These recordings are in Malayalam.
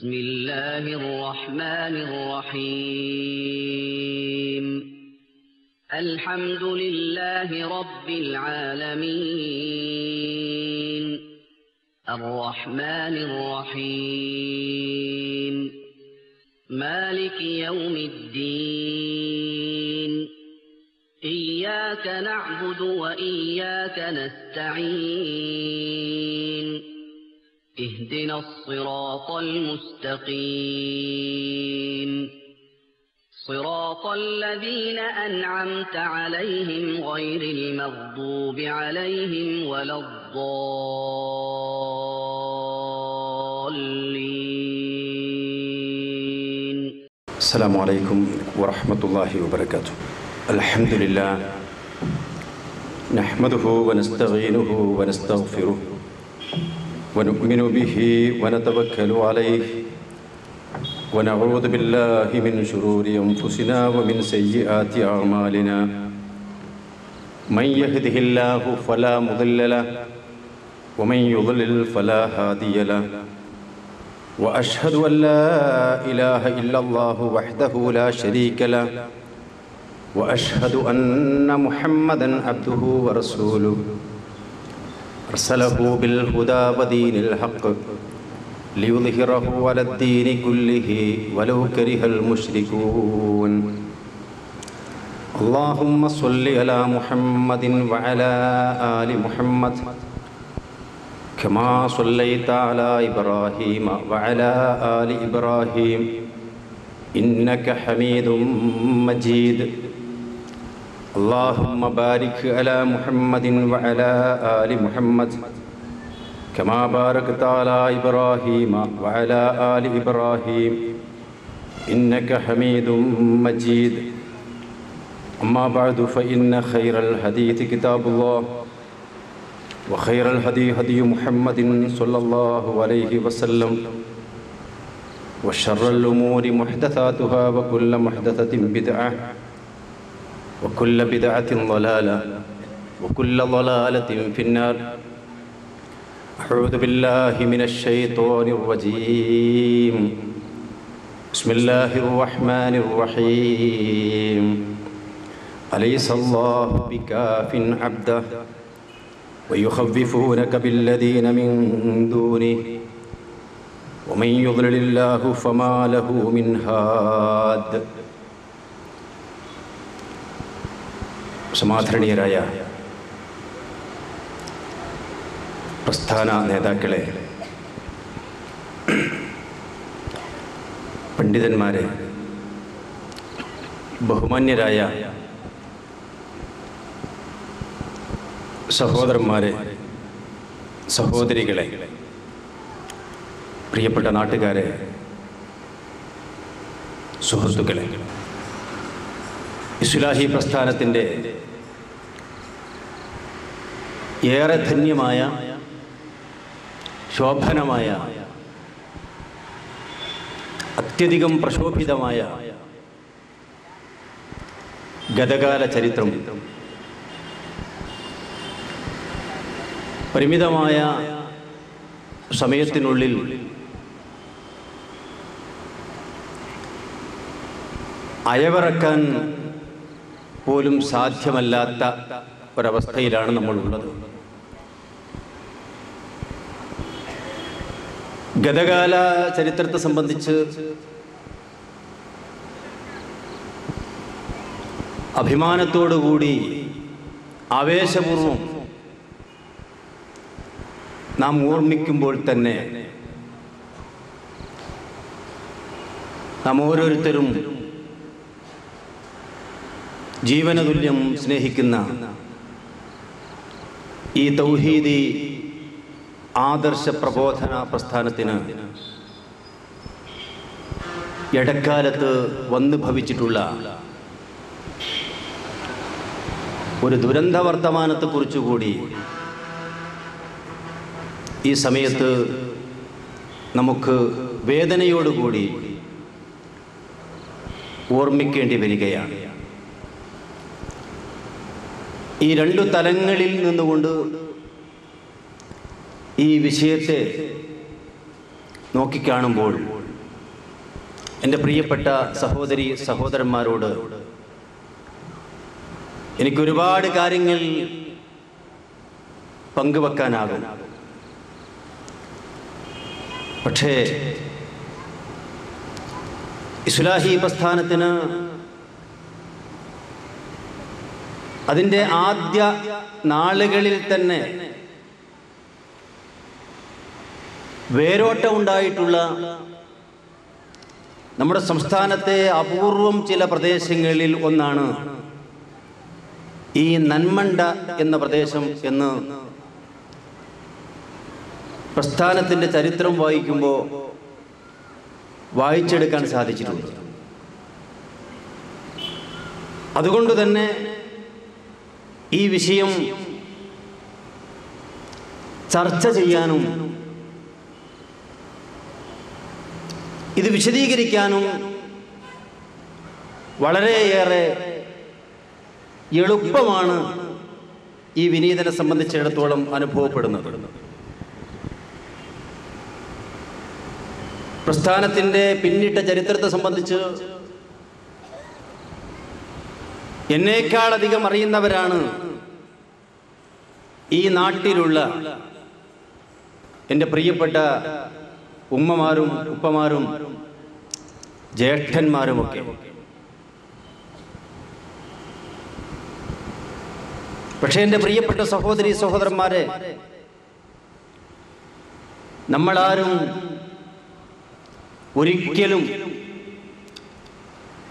بسم الله الرحمن الرحيم الحمد لله رب العالمين الرحمن الرحيم مالك يوم الدين إياك نعبد وإياك نستعين اهدنا الصراط المستقيم صراط الذين أنعمت عليهم غير المغضوب عليهم ولا الضالين. السلام عليكم ورحمة الله وبركاته. الحمد لله نحمده ونستعينه ونستغفره ونؤمن به ونتوكل عليه ونعوذ بالله من شرور أنفسنا ومن سيئات أعمالنا من يهده الله فلا مضل له ومن يضلل فلا هادي له وأشهد أن لا إله إلا الله وحده لا شريك له وأشهد أن محمدًا عبده ورسوله أرسله بالهدى ودين الحق ليظهره على الدين كله ولو كره المشركون. اللهم صل على محمد وعلى آل محمد كما صليت على إبراهيم وعلى آل إبراهيم إنك حميد مجيد. اللهم بارك على محمد وعلى آل محمد كما باركت على إبراهيم وعلى آل إبراهيم إنك حميد مجيد. أما بعد فإن خير الحديث كتاب الله وخير الهدي هدي محمد صلى الله عليه وسلم وشر الأمور محدثاتها وكل محدثة بدعة وكل بدعة ضلالة وكل ضلالة في النار. أعوذ بالله من الشيطان الرجيم. بسم الله الرحمن الرحيم. أليس الله بكاف عبده ويخوفونك بالذين من دونه ومن يضلل الله فما له من هاد. സമാദരണീയരായ പ്രസ്ഥാന നേതാക്കളെ, പണ്ഡിതന്മാരെ, ബഹുമാന്യരായ സഹോദരന്മാരെ, സഹോദരികളെ, പ്രിയപ്പെട്ട നാട്ടുകാരെ, സുഹൃത്തുക്കളെ, ഇസ്ലാഹി പ്രസ്ഥാനത്തിൻ്റെ ഏറെ ധന്യമായ, ശോഭനമായ, അത്യധികം പ്രശോഭിതമായ ഗതകാല ചരിത്രം പരിമിതമായ സമയത്തിനുള്ളിൽ അയവിറക്കാൻ പോലും സാധ്യമല്ലാത്ത ഒരവസ്ഥയിലാണ് നമ്മളുള്ളത്. ഗതകാല ചരിത്രത്തെ സംബന്ധിച്ച് അഭിമാനത്തോടുകൂടി ആവേശപൂർവം നാം ഓർമ്മിക്കുമ്പോൾ തന്നെ നാം ഓരോരുത്തരും ജീവനതുല്യം സ്നേഹിക്കുന്ന ഈ തൗഹീദി ആദർശ പ്രബോധന പ്രസ്ഥാനത്തിന് ഇടക്കാലത്ത് വന്നു ഭവിച്ചിട്ടുള്ള ഒരു ദുരന്ത വർത്തമാനത്തെക്കുറിച്ചുകൂടി ഈ സമയത്ത് നമുക്ക് വേദനയോടുകൂടി ഓർമ്മിക്കേണ്ടി വരികയാണ്. ഈ രണ്ടു തലങ്ങളിൽ നിന്നുകൊണ്ട് ഈ വിഷയത്തെ നോക്കിക്കാണുമ്പോൾ എൻ്റെ പ്രിയപ്പെട്ട സഹോദരി സഹോദരന്മാരോട് എനിക്കൊരുപാട് കാര്യങ്ങൾ പങ്കുവെക്കാനാകും. പക്ഷേ ഇസ്ലാഹി പ്രസ്ഥാനത്തിന് അതിൻ്റെ ആദ്യ നാളുകളിൽ തന്നെ വേരോട്ടമുണ്ടായിട്ടുള്ള നമ്മുടെ സംസ്ഥാനത്തെ അപൂർവം ചില പ്രദേശങ്ങളിൽ ഒന്നാണ് ഈ നന്മണ്ട എന്ന പ്രദേശം എന്ന് പ്രസ്ഥാനത്തിൻ്റെ ചരിത്രം വായിക്കുമ്പോൾ വായിച്ചെടുക്കാൻ സാധിച്ചിട്ടുണ്ട്. അതുകൊണ്ട് തന്നെ ഈ വിഷയം ചർച്ച ചെയ്യാനും ഇത് വിശദീകരിക്കാനും വളരെയേറെ എളുപ്പമാണ് ഈ വിനീതനെ സംബന്ധിച്ചിടത്തോളം അനുഭവപ്പെടുന്നത്. പ്രസ്ഥാനത്തിൻ്റെ പിന്നിട്ട ചരിത്രത്തെ സംബന്ധിച്ച് എന്നേക്കാളധികം അറിയുന്നവരാണ് ഈ നാട്ടിലുള്ള എൻ്റെ പ്രിയപ്പെട്ട ഉമ്മമാരും ഉപ്പമാരും ജ്യേഷ്ഠന്മാരുമൊക്കെ. പക്ഷേ എൻ്റെ പ്രിയപ്പെട്ട സഹോദരി സഹോദരന്മാരെ, നമ്മളാരും ഒരിക്കലും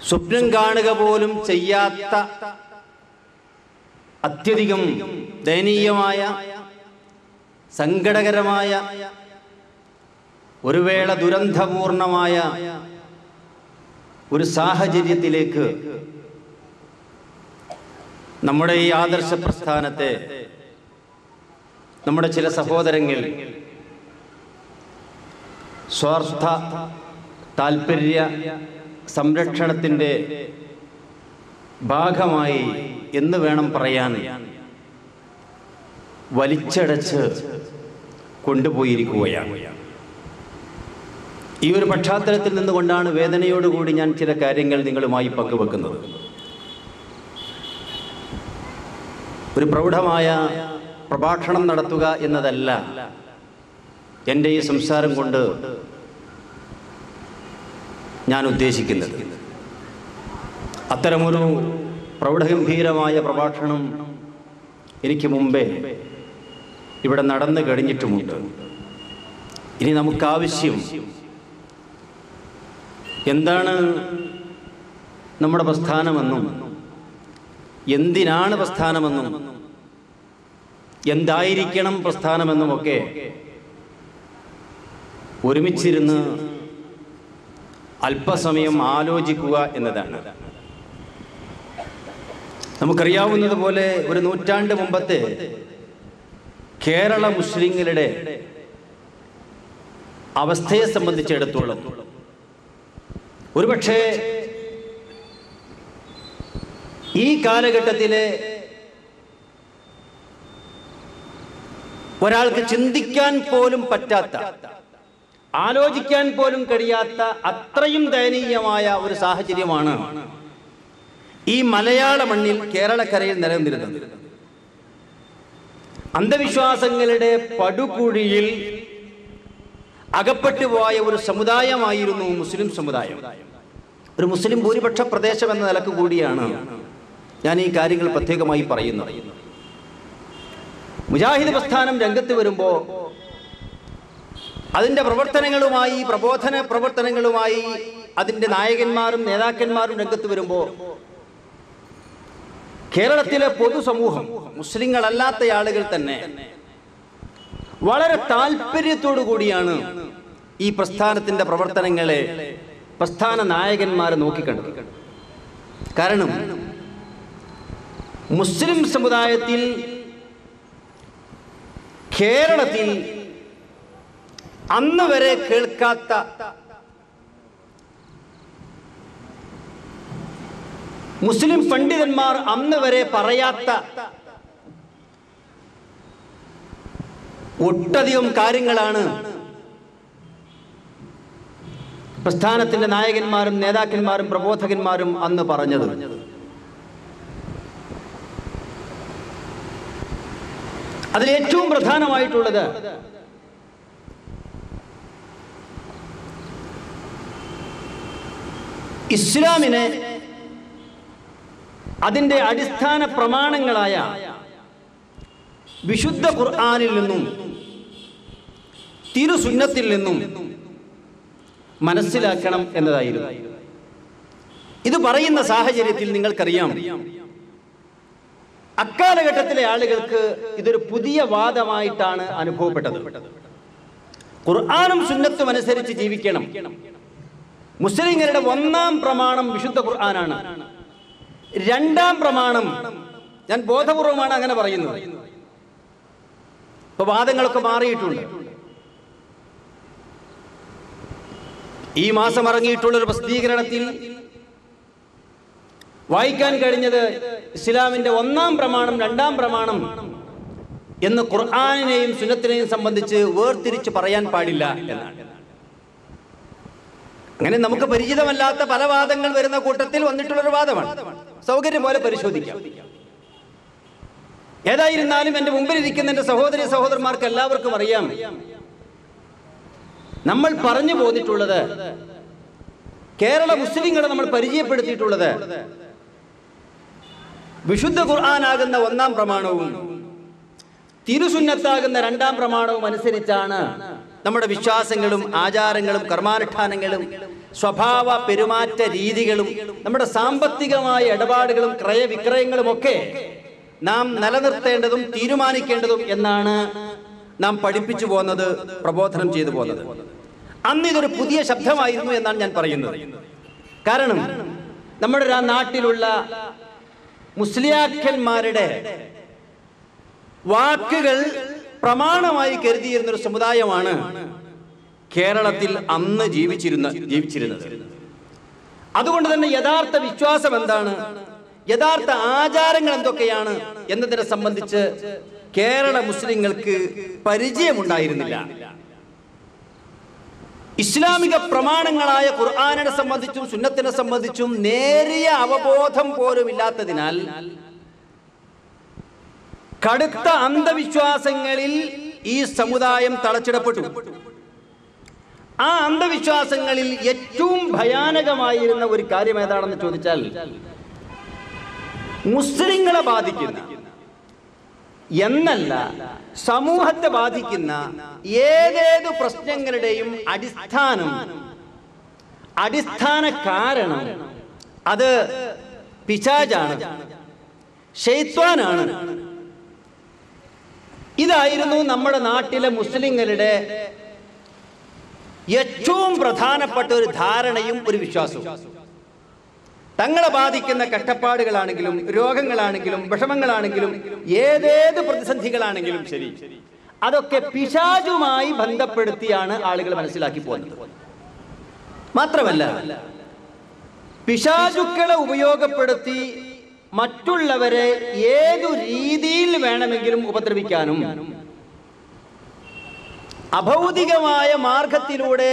സ്വപ്നം കാണുക പോലും ചെയ്യാത്ത അത്യധികം ദയനീയമായ സങ്കടകരമായ ഒരു വേള ദുരന്തപൂർണമായ ഒരു സാഹചര്യത്തിലേക്ക് നമ്മുടെ ഈ ആദർശ പ്രസ്ഥാനത്തെ നമ്മുടെ ചില സഹോദരങ്ങൾ സ്വാർത്ഥ താൽപര്യ സംരക്ഷണത്തിൻ്റെ ഭാഗമായി എന്ന് വേണം പറയാൻ വലിച്ചടച്ച് കൊണ്ടുപോയിരിക്കുകയാണ്. ഈ ഒരു പശ്ചാത്തലത്തിൽ നിന്നുകൊണ്ടാണ് വേദനയോടുകൂടി ഞാൻ ചില കാര്യങ്ങൾ നിങ്ങളുമായി പങ്കുവെക്കുന്നത്. ഒരു പ്രൗഢമായ പ്രഭാഷണം നടത്തുക എന്നതല്ല എൻ്റെ ഈ സംസാരം കൊണ്ട് ഞാൻ ഉദ്ദേശിക്കുന്നത്. അത്തരമൊരു പ്രൗഢഗംഭീരമായ പ്രഭാഷണം എനിക്ക് മുമ്പേ ഇവിടെ നടന്നു കഴിഞ്ഞിട്ടുമുണ്ട്. ഇനി നമുക്കാവശ്യം എന്താണ് നമ്മുടെ പ്രസ്ഥാനമെന്നും എന്തിനാണ് പ്രസ്ഥാനമെന്നും എന്തായിരിക്കണം പ്രസ്ഥാനമെന്നുമൊക്കെ ഒരുമിച്ചിരുന്ന് അല്പസമയം ആലോചിക്കുക എന്നതാണ്. നമുക്കറിയാവുന്നതുപോലെ ഒരു നൂറ്റാണ്ട് മുമ്പത്തെ കേരള മുസ്ലിങ്ങളുടെ അവസ്ഥയെ സംബന്ധിച്ചിടത്തോളം ഒരുപക്ഷെ ഈ കാലഘട്ടത്തിലെ ഒരാൾക്ക് ചിന്തിക്കാൻ പോലും പറ്റാത്ത, ആലോചിക്കാൻ പോലും കഴിയാത്ത അത്രയും ദയനീയമായ ഒരു സാഹചര്യമാണ് ഈ മലയാള മണ്ണിൽ കേരളക്കരയിൽ നിലനിന്നിരുന്നത്. അന്ധവിശ്വാസങ്ങളുടെ പടുകുഴിയിൽ അകപ്പെട്ടു പോയ ഒരു സമുദായമായിരുന്നു മുസ്ലിം സമുദായം. ഒരു മുസ്ലിം ഭൂരിപക്ഷ പ്രദേശം എന്ന നിലക്ക് കൂടിയാണ് ഞാൻ ഈ കാര്യങ്ങൾ പ്രത്യേകമായി പറയുന്നത്. മുജാഹിദ് പ്രസ്ഥാനം രംഗത്ത് വരുമ്പോൾ അതിൻ്റെ പ്രവർത്തനങ്ങളുമായി, പ്രബോധന പ്രവർത്തനങ്ങളുമായി അതിൻ്റെ നായകന്മാരും നേതാക്കന്മാരും രംഗത്ത് വരുമ്പോൾ കേരളത്തിലെ പൊതുസമൂഹം, മുസ്ലിങ്ങളല്ലാത്ത ആളുകൾ തന്നെ വളരെ താല്പര്യത്തോടു കൂടിയാണ് ഈ പ്രസ്ഥാനത്തിൻ്റെ പ്രവർത്തനങ്ങളെ, പ്രസ്ഥാന നായകന്മാരെ നോക്കിക്കണ്ടത്. കാരണം മുസ്ലിം സമുദായത്തിൽ കേരളത്തിൽ അന്ന് വരെ കേൾക്കാത്ത മുസ്ലിം പണ്ഡിതന്മാർ അന്ന് വരെ പറയാത്ത ഒട്ടധികം കാര്യങ്ങളാണ് പ്രസ്ഥാനത്തിൻ്റെ നായകന്മാരും നേതാക്കന്മാരും പ്രബോധകന്മാരും അന്ന് പറഞ്ഞത്. അതിലേറ്റവും പ്രധാനമായിട്ടുള്ളത് ഇസ്ലാമിനെ അതിൻ്റെ അടിസ്ഥാന പ്രമാണങ്ങളായ വിശുദ്ധ ഖുർആനിൽ നിന്നും തിരുസുന്നത്തിൽ നിന്നും മനസ്സിലാക്കണം എന്നതായിരുന്നു. ഇത് പറയുന്ന സാഹചര്യത്തിൽ നിങ്ങൾക്കറിയാം, അക്കാലഘട്ടത്തിലെ ആളുകൾക്ക് ഇതൊരു പുതിയ വാദമായിട്ടാണ് അനുഭവപ്പെട്ടത്. ഖുർആനും സുന്നത്തും അനുസരിച്ച് ജീവിക്കണം. മുസ്ലിങ്ങളുടെ ഒന്നാം പ്രമാണം വിശുദ്ധ ഖുർആനാണ്. രണ്ടാം പ്രമാണം, ഞാൻ ബോധപൂർവമാണ് അങ്ങനെ പറയുന്നത്, ഇപ്പൊ വാദങ്ങളൊക്കെ മാറിയിട്ടുണ്ട്. ഈ മാസം ഇറങ്ങിയിട്ടുള്ളൊരു പ്രസിദ്ധീകരണത്തിൽ വായിക്കാൻ കഴിഞ്ഞത് ഇസ്ലാമിന്റെ ഒന്നാം പ്രമാണം രണ്ടാം പ്രമാണം എന്ന് ഖുർആനിനെയും സുന്നത്തിനെയും സംബന്ധിച്ച് വേർതിരിച്ച് പറയാൻ പാടില്ല എന്നാണ്. അങ്ങനെ നമുക്ക് പരിചിതമല്ലാത്ത പല വാദങ്ങൾ വരുന്ന കൂട്ടത്തിൽ വന്നിട്ടുള്ളൊരു വാദമാണ്. സൗകര്യം പോലെ പരിശോധിക്കാം. ഏതായിരുന്നാലും എൻ്റെ മുമ്പിലിരിക്കുന്ന എൻ്റെ സഹോദരി സഹോദരന്മാർക്ക് എല്ലാവർക്കും അറിയാം, നമ്മൾ പറഞ്ഞു പോന്നിട്ടുള്ളത്, കേരള മുസ്ലിങ്ങളെ നമ്മൾ പരിചയപ്പെടുത്തിയിട്ടുള്ളത് വിശുദ്ധ ഖുർആനാകുന്ന ഒന്നാം പ്രമാണവും തിരുസുന്നത്താകുന്ന രണ്ടാം പ്രമാണവും അനുസരിച്ചാണ് നമ്മുടെ വിശ്വാസങ്ങളും ആചാരങ്ങളും കർമാനുഷ്ഠാനങ്ങളും സ്വഭാവ പെരുമാറ്റ രീതികളും നമ്മുടെ സാമ്പത്തികമായ ഇടപാടുകളും ക്രയവിക്രയങ്ങളും ഒക്കെ നാം നിലനിർത്തേണ്ടതും തീരുമാനിക്കേണ്ടതും എന്നാണ് നാം പഠിപ്പിച്ചു പോകുന്നത്, പ്രബോധനം ചെയ്തു പോകുന്നത്. അന്ന് ഇതൊരു പുതിയ ശബ്ദമായിരുന്നു എന്നാണ് ഞാൻ പറയുന്നത്. കാരണം നമ്മുടെ നാട്ടിലുള്ള മുസ്ലിയാക്കന്മാരുടെ വാക്കുകൾ പ്രമാണമായി കരുതിയിരുന്നൊരു സമുദായമാണ് കേരളത്തിൽ അന്ന് ജീവിച്ചിരുന്നത്. അതുകൊണ്ട് തന്നെ യഥാർത്ഥ വിശ്വാസം എന്താണ്, യഥാർത്ഥ ആചാരങ്ങൾ എന്തൊക്കെയാണ് എന്നതിനെ സംബന്ധിച്ച് കേരള മുസ്ലിങ്ങൾക്ക് പരിചയമുണ്ടായിരുന്നില്ല. ഇസ്ലാമിക പ്രമാണങ്ങളായ ഖുർആനിനെ സംബന്ധിച്ചും സുന്നത്തിനെ സംബന്ധിച്ചും നേരിയ അവബോധം പോലും ഇല്ലാത്തതിനാൽ കടുത്ത അന്ധവിശ്വാസങ്ങളിൽ ഈ സമുദായം തളച്ചിടപ്പെട്ടു. ആ അന്ധവിശ്വാസങ്ങളിൽ ഏറ്റവും ഭയാനകമായിരുന്ന ഒരു കാര്യം ഏതാണെന്ന് ചോദിച്ചാൽ, മുസ്ലിങ്ങളെ ബാധിക്കുന്ന എന്നല്ല സമൂഹത്തെ ബാധിക്കുന്ന ഏതേതു പ്രശ്നങ്ങളുടെയും അടിസ്ഥാന കാരണം അത് പിശാചാണ്, ശൈത്വാനാണ്. ഇതായിരുന്നു നമ്മുടെ നാട്ടിലെ മുസ്ലിങ്ങളുടെ ഏറ്റവും പ്രധാനപ്പെട്ട ഒരു ധാരണയും ഒരു വിശ്വാസവും. തങ്ങളെ ബാധിക്കുന്ന കഷ്ടപ്പാടുകളാണെങ്കിലും രോഗങ്ങളാണെങ്കിലും വിഷമങ്ങളാണെങ്കിലും ഏതേത് പ്രതിസന്ധികളാണെങ്കിലും ശരി, അതൊക്കെ പിശാചുമായി ബന്ധപ്പെടുത്തിയാണ് ആളുകൾ മനസ്സിലാക്കി പോകുന്നത്. മാത്രമല്ല, പിശാചുക്കളെ ഉപയോഗപ്പെടുത്തി മറ്റുള്ളവരെ ഏതു രീതിയിൽ വേണമെങ്കിലും ഉപദ്രവിക്കാനും അഭൗതികമായ മാർഗത്തിലൂടെ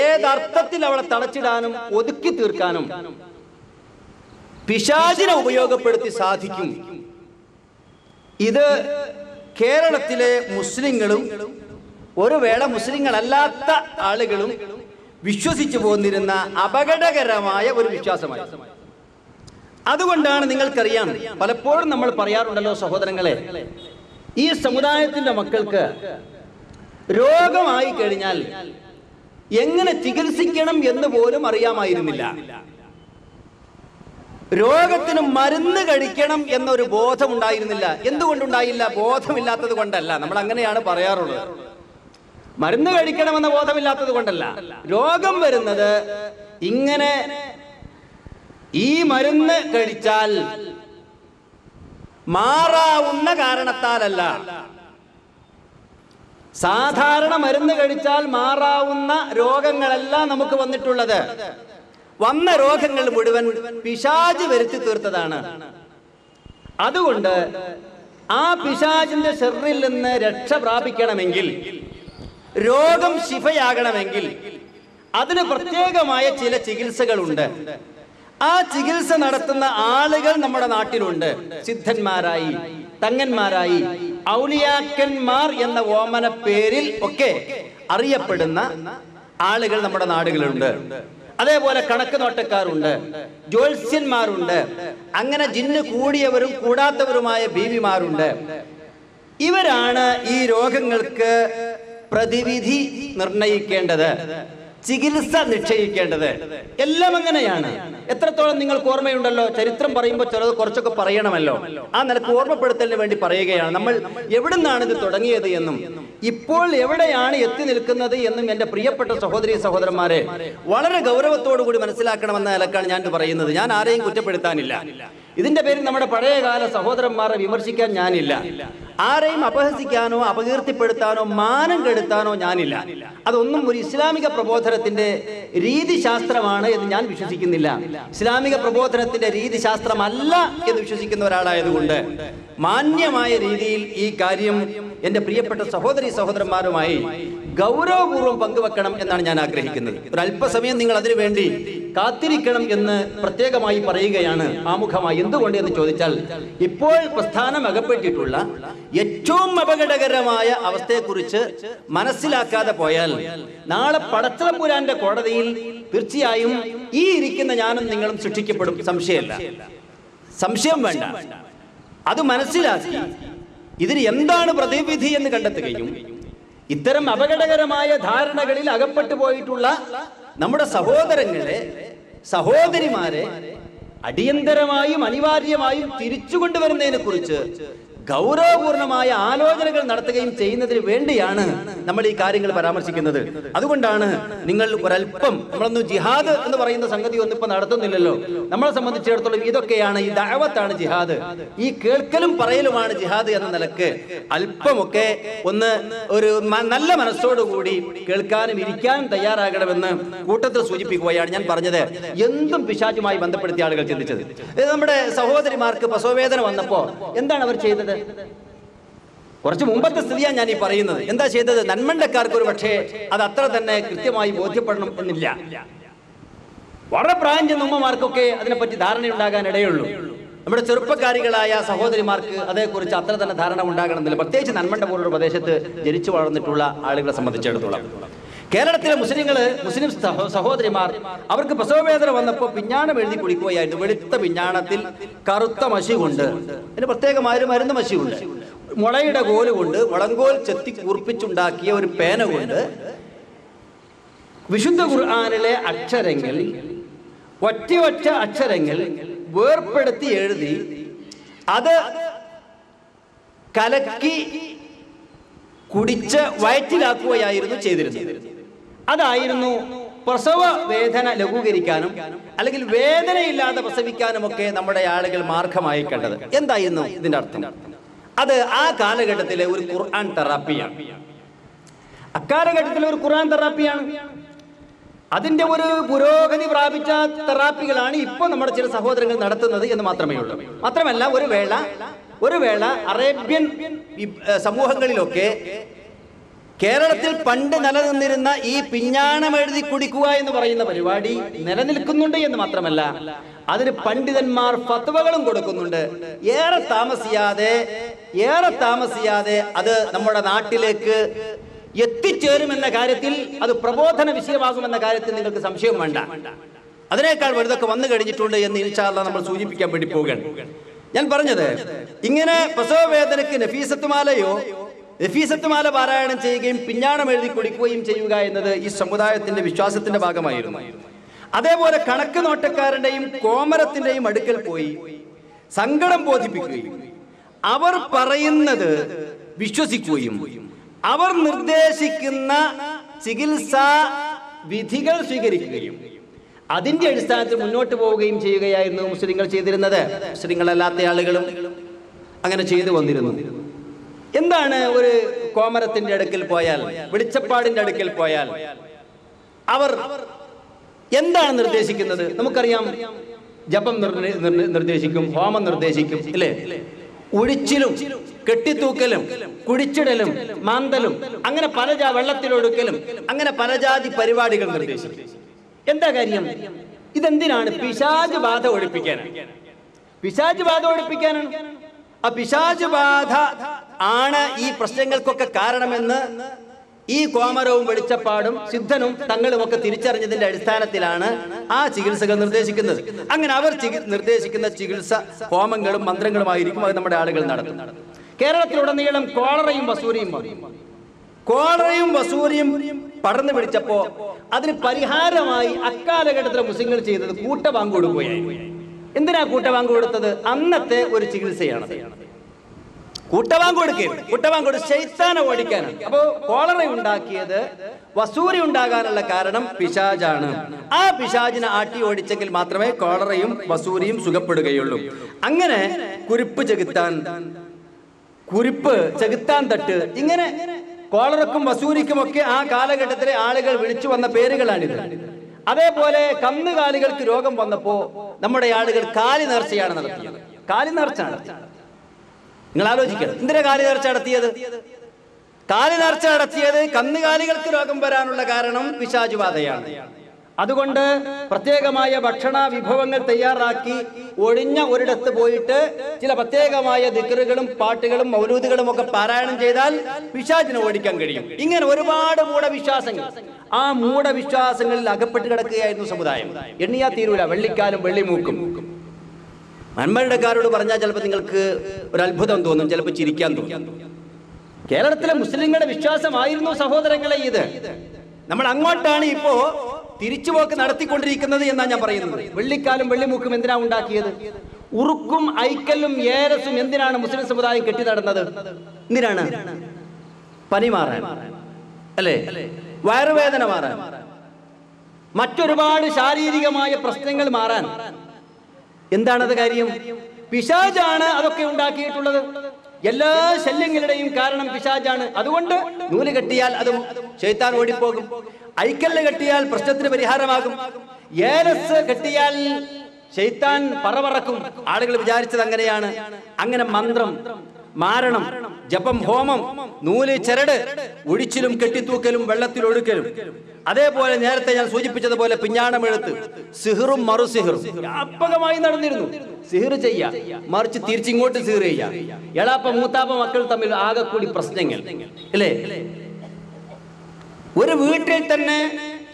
ഏതർത്ഥത്തിൽ അവളെ തളച്ചിടാനും ഒതുക്കി തീർക്കാനും പിശാചിനെ ഉപയോഗപ്പെടുത്തി സാധിക്കും. ഇത് കേരളത്തിലെ മുസ്ലിങ്ങളും ഒരു വേള മുസ്ലിങ്ങളല്ലാത്ത ആളുകളും വിശ്വസിച്ചു പോന്നിരുന്ന അപകടകരമായ ഒരു വിശ്വാസമായി. അതുകൊണ്ടാണ് നിങ്ങൾക്കറിയാം, പലപ്പോഴും നമ്മൾ പറയാറുണ്ടല്ലോ സഹോദരങ്ങളെ, ഈ സമുദായത്തിന്റെ മക്കൾക്ക് രോഗമായി കഴിഞ്ഞാൽ എങ്ങനെ ചികിത്സിക്കണം എന്ന് പോലും അറിയാമായിരുന്നില്ല. രോഗത്തിന് മരുന്ന് കഴിക്കണം എന്നൊരു ബോധം ഉണ്ടായിരുന്നില്ല. എന്തുകൊണ്ടുണ്ടായില്ല? ബോധമില്ലാത്തത് കൊണ്ടല്ല. നമ്മൾ അങ്ങനെയാണ് പറയാറുള്ളത്. മരുന്ന് കഴിക്കണമെന്ന ബോധമില്ലാത്തത് കൊണ്ടല്ല. രോഗം വരുന്നത് ഇങ്ങനെ ഈ മരുന്ന് കഴിച്ചാൽ മാറാവുന്ന കാരണത്താലല്ല. സാധാരണ മരുന്ന് കഴിച്ചാൽ മാറാവുന്ന രോഗങ്ങളല്ല നമുക്ക് വന്നിട്ടുള്ളത്. വന്ന രോഗങ്ങൾ മുഴുവൻ പിശാച് വരുത്തി തീർത്തതാണ്. അതുകൊണ്ട് ആ പിശാചിന്റെ ശർറിൽ നിന്ന് രക്ഷ പ്രാപിക്കണമെങ്കിൽ, രോഗം ശിഫയാകണമെങ്കിൽ അതിന് പ്രത്യേകമായ ചില ചികിത്സകളുണ്ട്. ആ ചികിത്സ നടത്തുന്ന ആളുകൾ നമ്മുടെ നാട്ടിലുണ്ട്. സിദ്ധന്മാരായി, തങ്ങന്മാരായി, ഔലിയാക്കന്മാർ എന്ന ഓമന പേരിൽ ഒക്കെ അറിയപ്പെടുന്ന ആളുകൾ നമ്മുടെ നാടുകളുണ്ട്. അതേപോലെ കണക്ക് നോട്ടക്കാരുണ്ട്, ജ്യോത്സ്യന്മാരുണ്ട്, അങ്ങനെ ജിന്ന് കൂടിയവരും കൂടാത്തവരുമായ ബീവിമാരുണ്ട്. ഇവരാണ് ഈ രോഗങ്ങൾക്ക് പ്രതിവിധി നിർണയിക്കേണ്ടത്, ചികിത്സ നിശ്ചയിക്കേണ്ടത്. എല്ലാം അങ്ങനെയാണ്. എത്രത്തോളം നിങ്ങൾക്ക് ഓർമ്മയുണ്ടല്ലോ, ചരിത്രം പറയുമ്പോൾ ചിലത് കുറച്ചൊക്കെ പറയണമല്ലോ. ആ നിലക്ക് ഓർമ്മപ്പെടുത്തലിന് വേണ്ടി പറയുകയാണ്. നമ്മൾ എവിടെ നിന്നാണ് ഇത് തുടങ്ങിയത് എന്നും ഇപ്പോൾ എവിടെയാണ് എത്തി നിൽക്കുന്നത് എന്നും എൻ്റെ പ്രിയപ്പെട്ട സഹോദരി സഹോദരന്മാരെ വളരെ ഗൗരവത്തോടു കൂടി മനസ്സിലാക്കണമെന്ന നിലക്കാണ് ഞാൻ ഇത് പറയുന്നത്. ഞാൻ ആരെയും കുറ്റപ്പെടുത്താനില്ല. ഇതിന്റെ പേരിൽ നമ്മുടെ പഴയകാല സഹോദരന്മാരെ വിമർശിക്കാൻ ഞാനില്ല. ആരെയും അപഹസിക്കാനോ അപകീർത്തിപ്പെടുത്താനോ മാനം കെടുത്താനോ ഞാനില്ല. അതൊന്നും ഒരു ഇസ്ലാമിക പ്രബോധനത്തിന്റെ രീതിശാസ്ത്രമാണ് എന്ന് ഞാൻ വിശ്വസിക്കുന്നില്ല. ഇസ്ലാമിക പ്രബോധനത്തിന്റെ രീതിശാസ്ത്രമല്ല എന്ന് വിശ്വസിക്കുന്ന ഒരാളായതുകൊണ്ട് മാന്യമായ രീതിയിൽ ഈ കാര്യം എൻ്റെ പ്രിയപ്പെട്ട സഹോദരി സഹോദരന്മാരുമായി ഗൗരവപൂർവ്വം പങ്കുവെക്കണം എന്നാണ് ഞാൻ ആഗ്രഹിക്കുന്നത്. ഒരല്പസമയം നിങ്ങൾ അതിനു വേണ്ടി കാത്തിരിക്കണം എന്ന് പ്രത്യേകമായി പറയുകയാണ് ആമുഖമായി. എന്തുകൊണ്ട് എന്ന് ചോദിച്ചാൽ, ഇപ്പോൾ പ്രസ്ഥാനം അകപ്പെട്ടിട്ടുള്ള ഏറ്റവും അപകടകരമായ അവസ്ഥയെക്കുറിച്ച് മനസ്സിലാക്കാതെ പോയാൽ നാളെ പടച്ചതമ്പുരാന്റെ കോടതിയിൽ തീർച്ചയായും ഈ ഇരിക്കുന്ന ഞാനും നിങ്ങളും ശിക്ഷിക്കപ്പെടും. സംശയം വേണ്ട. അത് മനസ്സിലാക്കി ഇതിന് എന്താണ് പ്രതിവിധി എന്ന് കണ്ടെത്തുകയും ഇത്തരം അപകടകരമായ ധാരണകളിൽ അകപ്പെട്ടു പോയിട്ടുള്ള നമ്മുടെ സഹോദരങ്ങളെ, സഹോദരിമാരെ അടിയന്തരമായും അനിവാര്യമായും തിരിച്ചു കൊണ്ടുവരുന്നതിനെ കുറിച്ച് ഗൗരവപൂർണമായ ആലോചനകൾ നടത്തുകയും ചെയ്യുന്നതിന് വേണ്ടിയാണ് നമ്മൾ ഈ കാര്യങ്ങൾ പരാമർശിക്കുന്നത്. അതുകൊണ്ടാണ് നിങ്ങൾ ഒരല്പം, നമ്മളൊന്നും ജിഹാദ് എന്ന് പറയുന്ന സംഗതി ഒന്നും ഇപ്പൊ നടത്തുന്നില്ലല്ലോ. നമ്മളെ സംബന്ധിച്ചിടത്തോളം ഇതൊക്കെയാണ്, ഈ ദഅവത്താണ് ജിഹാദ്, ഈ കേൾക്കലും പറയലുമാണ് ജിഹാദ് എന്ന നിലക്ക് അല്പമൊക്കെ ഒന്ന് ഒരു നല്ല മനസ്സോടുകൂടി കേൾക്കാനും ഇരിക്കാനും തയ്യാറാകണമെന്ന് കൂട്ടത്തിൽ സൂചിപ്പിക്കുകയാണ് ഞാൻ പറഞ്ഞത്. എന്തും പിശാചുമായി ബന്ധപ്പെടുത്തിയ ആളുകൾ ചിന്തിച്ചത്. നമ്മുടെ സഹോദരിമാർക്ക് പ്രസവവേദന വന്നപ്പോ എന്താണ് അവർ ചെയ്തത്? കുറച്ച് മുമ്പത്തെ സ്ഥിതിയാണ് ഞാൻ ഈ പറയുന്നത്. എന്താ ചെയ്തത്? നന്മണ്ടക്കാർക്ക് ഒരു പക്ഷേ അത് അത്ര തന്നെ കൃത്യമായി ബോധ്യപ്പെടണം എന്നില്ല. വളരെ പ്രായം ചെന്ന ഉമ്മമാർക്കൊക്കെ അതിനെപ്പറ്റി ധാരണയുണ്ടാകാൻ ഇടയുള്ളൂ. നമ്മുടെ ചെറുപ്പക്കാരികളായ സഹോദരിമാർക്ക് അതേക്കുറിച്ച് അത്ര തന്നെ ധാരണ ഉണ്ടാകണമെന്നില്ല, പ്രത്യേകിച്ച് നന്മണ്ട പോലുള്ള പ്രദേശത്ത് ജനിച്ചു വളർന്നിട്ടുള്ള ആളുകളെ സംബന്ധിച്ചിടത്തോളം. കേരളത്തിലെ മുസ്ലിം സഹോദരിമാർ അവർക്ക് പ്രസവവേദന വന്നപ്പോൾ പിഞ്ഞാണം എഴുതി കുടിക്കുകയായിരുന്നു. വെളുത്ത പിഞ്ഞാണത്തിൽ കറുത്ത മഷി കൊണ്ട്, അതിന് പ്രത്യേകമായ മരുന്ന് മഷിയുണ്ട്, മുളയുടെ കോല് കൊണ്ട്, മുളങ്കോൽ ചെത്തി കൂർപ്പിച്ചുണ്ടാക്കിയ ഒരു പേന കൊണ്ട് വിശുദ്ധ ഖുർആനിലെ അക്ഷരങ്ങൾ, ഒറ്റ അക്ഷരങ്ങൾ വേർപ്പെടുത്തി എഴുതി അത് കലക്കി കുടിച്ച് വയറ്റിലാക്കുകയായിരുന്നു ചെയ്തിരുന്നത്. അതായിരുന്നു പ്രസവ വേദന ലഘൂകരിക്കാനും അല്ലെങ്കിൽ വേദനയില്ലാതെ പ്രസവിക്കാനും ഒക്കെ നമ്മുടെ ആളുകൾ മാർഗമായി കണ്ടത്. എന്തായിരുന്നു ഇതിന്റെ അർത്ഥം? അത് ആ കാലഘട്ടത്തിലെ ഒരു ഖുർആൻ തെറാപ്പിയാണ്. അക്കാലഘട്ടത്തിലെ ഒരു ഖുർആൻ തെറാപ്പിയാണ്. അതിന്റെ ഒരു പുരോഗതി പ്രാപിച്ച തെറാപ്പികളാണ് ഇപ്പോൾ നമ്മുടെ ചില സഹോദരങ്ങൾ നടത്തുന്നത് എന്ന് മാത്രമേ ഉള്ളൂ. മാത്രമല്ല ഒരു വേള അറേബ്യൻ സമൂഹങ്ങളിലൊക്കെ കേരളത്തിൽ പണ്ട് നിലനിന്നിരുന്ന ഈ പിഞ്ഞാണം എഴുതി കുടിക്കുക എന്ന് പറയുന്ന പരിപാടി നിലനിൽക്കുന്നുണ്ട് എന്ന് മാത്രമല്ല, അതിന് പണ്ഡിതന്മാർ ഫത്വകളും കൊടുക്കുന്നുണ്ട്. ഏറെ താമസിയാതെ അത് നമ്മുടെ നാട്ടിലേക്ക് എത്തിച്ചേരുമെന്ന കാര്യത്തിൽ, അത് പ്രബോധന വിഷയമാകുമെന്ന കാര്യത്തിൽ നിങ്ങൾക്ക് സംശയം വേണ്ട. അതിനേക്കാൾ വലുതൊക്കെ വന്നു കഴിഞ്ഞിട്ടുണ്ട് എന്ന് ഇൻഷാ അല്ലാഹ് നമ്മൾ സൂചിപ്പിക്കാൻ വേണ്ടി പോവുകയാണ്. ഞാൻ പറഞ്ഞത്, ഇങ്ങനെ പ്രസവ വേദനയ്ക്ക് നഫീസത്തുമാല പാരായണം ചെയ്യുകയും പിഞ്ഞാണം എഴുതി കുടിക്കുകയും ചെയ്യുക എന്നത് ഈ സമുദായത്തിന്റെ വിശ്വാസത്തിന്റെ ഭാഗമായിരുന്നു. അതേപോലെ കണക്ക് നോട്ടക്കാരുടെയും കോമരത്തിന്റെയും അടുക്കൽ പോയി സങ്കടം ബോധിപ്പിക്കുകയും അവർ പറയുന്നത് വിശ്വസിക്കുകയും അവർ നിർദ്ദേശിക്കുന്ന ചികിത്സാ വിധികൾ സ്വീകരിക്കുകയും അതിന്റെ അടിസ്ഥാനത്തിൽ മുന്നോട്ട് പോവുകയും ചെയ്യുകയായിരുന്നു മുസ്ലിങ്ങൾ ചെയ്തിരുന്നത്. മുസ്ലിങ്ങളല്ലാത്ത ആളുകളും അങ്ങനെ ചെയ്തു വന്നിരുന്നു. എന്താണ് ഒരു കോമരത്തിന്റെ അടുക്കൽ പോയാൽ, വെളിച്ചപ്പാടിന്റെ അടുക്കൽ പോയാൽ അവർ എന്താണ് നിർദ്ദേശിക്കുന്നത്? നമുക്കറിയാം, ജപം നിർദ്ദേശിക്കും, ഹോമം നിർദ്ദേശിക്കും, അല്ലേ? ഒഴിച്ചിലും കെട്ടിത്തൂക്കലും കുഴിച്ചിടലും മാന്തലും അങ്ങനെ വെള്ളത്തിലൊടുക്കലും അങ്ങനെ പലജാതി പരിപാടികൾ നിർദ്ദേശിക്കും. എന്താ കാര്യം? ഇതെന്തിനാണ്? പിശാച് ബാധ ഒഴിപ്പിക്കാനാണ്. പിശാച് ബാധ ഒഴിപ്പിക്കാനാണ്. ആ പിശാച് ബാധ ആണ് ഈ പ്രശ്നങ്ങൾക്കൊക്കെ കാരണമെന്ന് ഈ കോമരവും വെളിച്ചപ്പാടും സിദ്ധനും തങ്ങളും ഒക്കെ തിരിച്ചറിഞ്ഞതിന്റെ അടിസ്ഥാനത്തിലാണ് ആ ചികിത്സകൾ നിർദ്ദേശിക്കുന്നത്. അങ്ങനെ അവർ നിർദ്ദേശിക്കുന്ന ചികിത്സ ഹോമങ്ങളും മന്ത്രങ്ങളുമായിരിക്കും. അത് നമ്മുടെ ആളുകൾ നടത്തും. കേരളത്തിലുടനീളം കോളറയും വസൂരിയും പടർന്നു പിടിച്ചപ്പോ അതിന് പരിഹാരമായി അക്കാലഘട്ടത്തിലെ മുസ്ലിങ്ങൾ ചെയ്തത് കൂട്ടബാങ്ക് കൊടുക്കുകയായിരുന്നു. എന്തിനാ കൂട്ടബാങ്ക് കൊടുത്തത്? അന്നത്തെ ഒരു ചികിത്സയാണ്. കൂട്ടബാങ്ക് കൊടുക്കുകയാണ്. കൂട്ടബാങ്ക് കൊടുത്ത് ശൈത്താനെ ഓടിക്കാനാണ്. അപ്പോ കോളറ ഉണ്ടാക്കിയത് വസൂരി ഉണ്ടാകാനുള്ള കാരണം പിശാചാണ്. ആ പിശാചിനെ ആട്ടി ഓടിച്ചെങ്കിൽ മാത്രമേ കോളറയും വസൂരിയും സുഖപ്പെടുകയുള്ളൂ. അങ്ങനെ കുരിപ്പ് ചെകുത്താൻ തട്ട്, ഇങ്ങനെ കോളറക്കും വസൂരിക്കും ഒക്കെ ആ കാലഘട്ടത്തിലെ ആളുകൾ വിളിച്ചു വന്ന പേരുകളാണിത്. അതേപോലെ കന്നുകാലികൾക്ക് രോഗം വന്നപ്പോ നമ്മുടെ ആളുകൾ കാലി നേർച്ചയാണ് നടത്തിയത്. കാലി നേർച്ച നടത്തിയത് നിങ്ങൾ ആലോചിക്കണം. എന്തിനാ കാലി നേർച്ച നടത്തിയത്? കാലി നേർച്ച നടത്തിയത് കന്നുകാലികൾക്ക് രോഗം വരാനുള്ള കാരണം പിശാച് ബാധയാണ്. അതുകൊണ്ട് പ്രത്യേകമായ ഭക്ഷണ വിഭവങ്ങൾ തയ്യാറാക്കി ഒഴിഞ്ഞ ഒരിടത്ത് പോയിട്ട് ചില പ്രത്യേകമായ ദിക്റുകളും പാട്ടുകളും മൗലൂദുകളും ഒക്കെ പാരായണം ചെയ്താൽ പിശാചിനെ ഓടിക്കാൻ കഴിയും. ഇങ്ങനെ ഒരുപാട് മൂഢവിശ്വാസങ്ങൾ, ആ മൂഢവിശ്വാസങ്ങളിൽ അകപ്പെട്ട് കിടക്കുകയായിരുന്നു സമുദായം. എണ്ണിയാ തീരൂല. വെള്ളിക്കാലും വെള്ളിമൂക്കും. മന്മരുടെക്കാരോട് പറഞ്ഞാൽ ചിലപ്പോൾ നിങ്ങൾക്ക് ഒരു അത്ഭുതം തോന്നും, ചിലപ്പോൾ ചിരിക്കാൻ തോന്നും. കേരളത്തിലെ മുസ്ലിങ്ങളുടെ വിശ്വാസമായിരുന്നു സഹോദരങ്ങളെ ഇത്. നമ്മൾ അങ്ങോട്ടാണ് ഇപ്പോ തിരിച്ചുപോക്ക് നടത്തിക്കൊണ്ടിരിക്കുന്നത് എന്നാണ് ഞാൻ പറയുന്നത്. വെള്ളിക്കാലും വെള്ളിമൂക്കും എന്തിനാ ഉണ്ടാക്കിയത്? ഉറുക്കും ഐക്കല്ലും ഏരസും എന്തിനാണ് മുസ്ലിം സമുദായം കെട്ടി നടന്നത്? എന്തിനാണ്? പനി മാറാൻ അല്ലേ? വയറുവേദന മാറാൻ, മറ്റൊരുപാട് ശാരീരികമായ പ്രശ്നങ്ങൾ മാറാൻ. എന്താണത് കാര്യം? പിശാചാണ് അതൊക്കെ ഉണ്ടാക്കിയിട്ടുള്ളത്. എല്ലാ ശല്യങ്ങളുടെയും കാരണം പിശാചാണ്. അതുകൊണ്ട് നൂല് കെട്ടിയാൽ അതും ശൈത്താൻ ഓടിപ്പോകും. ഐക്കല്ല് കെട്ടിയാൽ പ്രശ്നത്തിന് പരിഹാരമാകും. ഏലസ് കെട്ടിയാൽ ശൈത്താൻ പറവറക്കും. ആളുകൾ വിചാരിച്ചത് അങ്ങനെയാണ്. അങ്ങനെ മന്ത്രം, മാരണം, ജപം, ഹോമം, നൂല്, ചരട്, ഒഴിച്ചിലും കെട്ടിത്തൂക്കലും വെള്ളത്തിൽ ഒഴുക്കലും, അതേപോലെ നേരത്തെ ഞാൻ സൂചിപ്പിച്ചതുപോലെ പിഞ്ഞാണമെഴുത്ത്, സിഹിറും മറുസിഹിറും വ്യാപകമായി നടന്നിരുന്നു. സിഹിർ ചെയ്യാ, മറിച്ച് തിരിച്ചിങ്ങോട്ട് സിഹിർ ചെയ്യാ. എളാപ്പ മൂത്താപ്പ മക്കൾ തമ്മിൽ ആകെ കൂടി പ്രശ്നങ്ങൾ അല്ലേ? ഒരു വീട്ടിൽ തന്നെ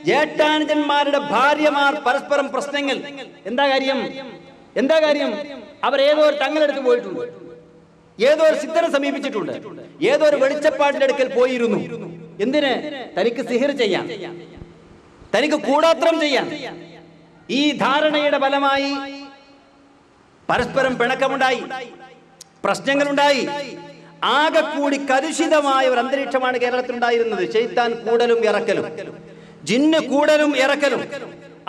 ജേഷ്ഠാനുജന്മാരുടെ ഭാര്യമാർ പരസ്പരം പ്രശ്നങ്ങൾ. എന്താ കാര്യം? അവർ ഏതോ ഒരു തങ്ങളെടുത്ത് പോയിട്ടുണ്ട്, ഏതോ ഒരു സിദ്ധനെ സമീപിച്ചിട്ടുണ്ട്, ഏതോ ഒരു വെളിച്ചപ്പാട്ടിന്റെ അടുക്കൽ പോയിരുന്നു. എന്തിന്? തനിക്ക് സിഹിർ ചെയ്യാൻ, തനിക്ക് കൂടാത്രം ചെയ്യാൻ. ഈ ധാരണയുടെ ഫലമായി പരസ്പരം പിണക്കമുണ്ടായി, പ്രശ്നങ്ങളുണ്ടായി. ആകെ കൂടി കലുഷിതമായ ഒരു അന്തരീക്ഷമാണ് കേരളത്തിലുണ്ടായിരുന്നത്. ശൈത്താൻ കൂടലും ഇറക്കലും, ജിന്ന് കൂടലും ഇറക്കലും,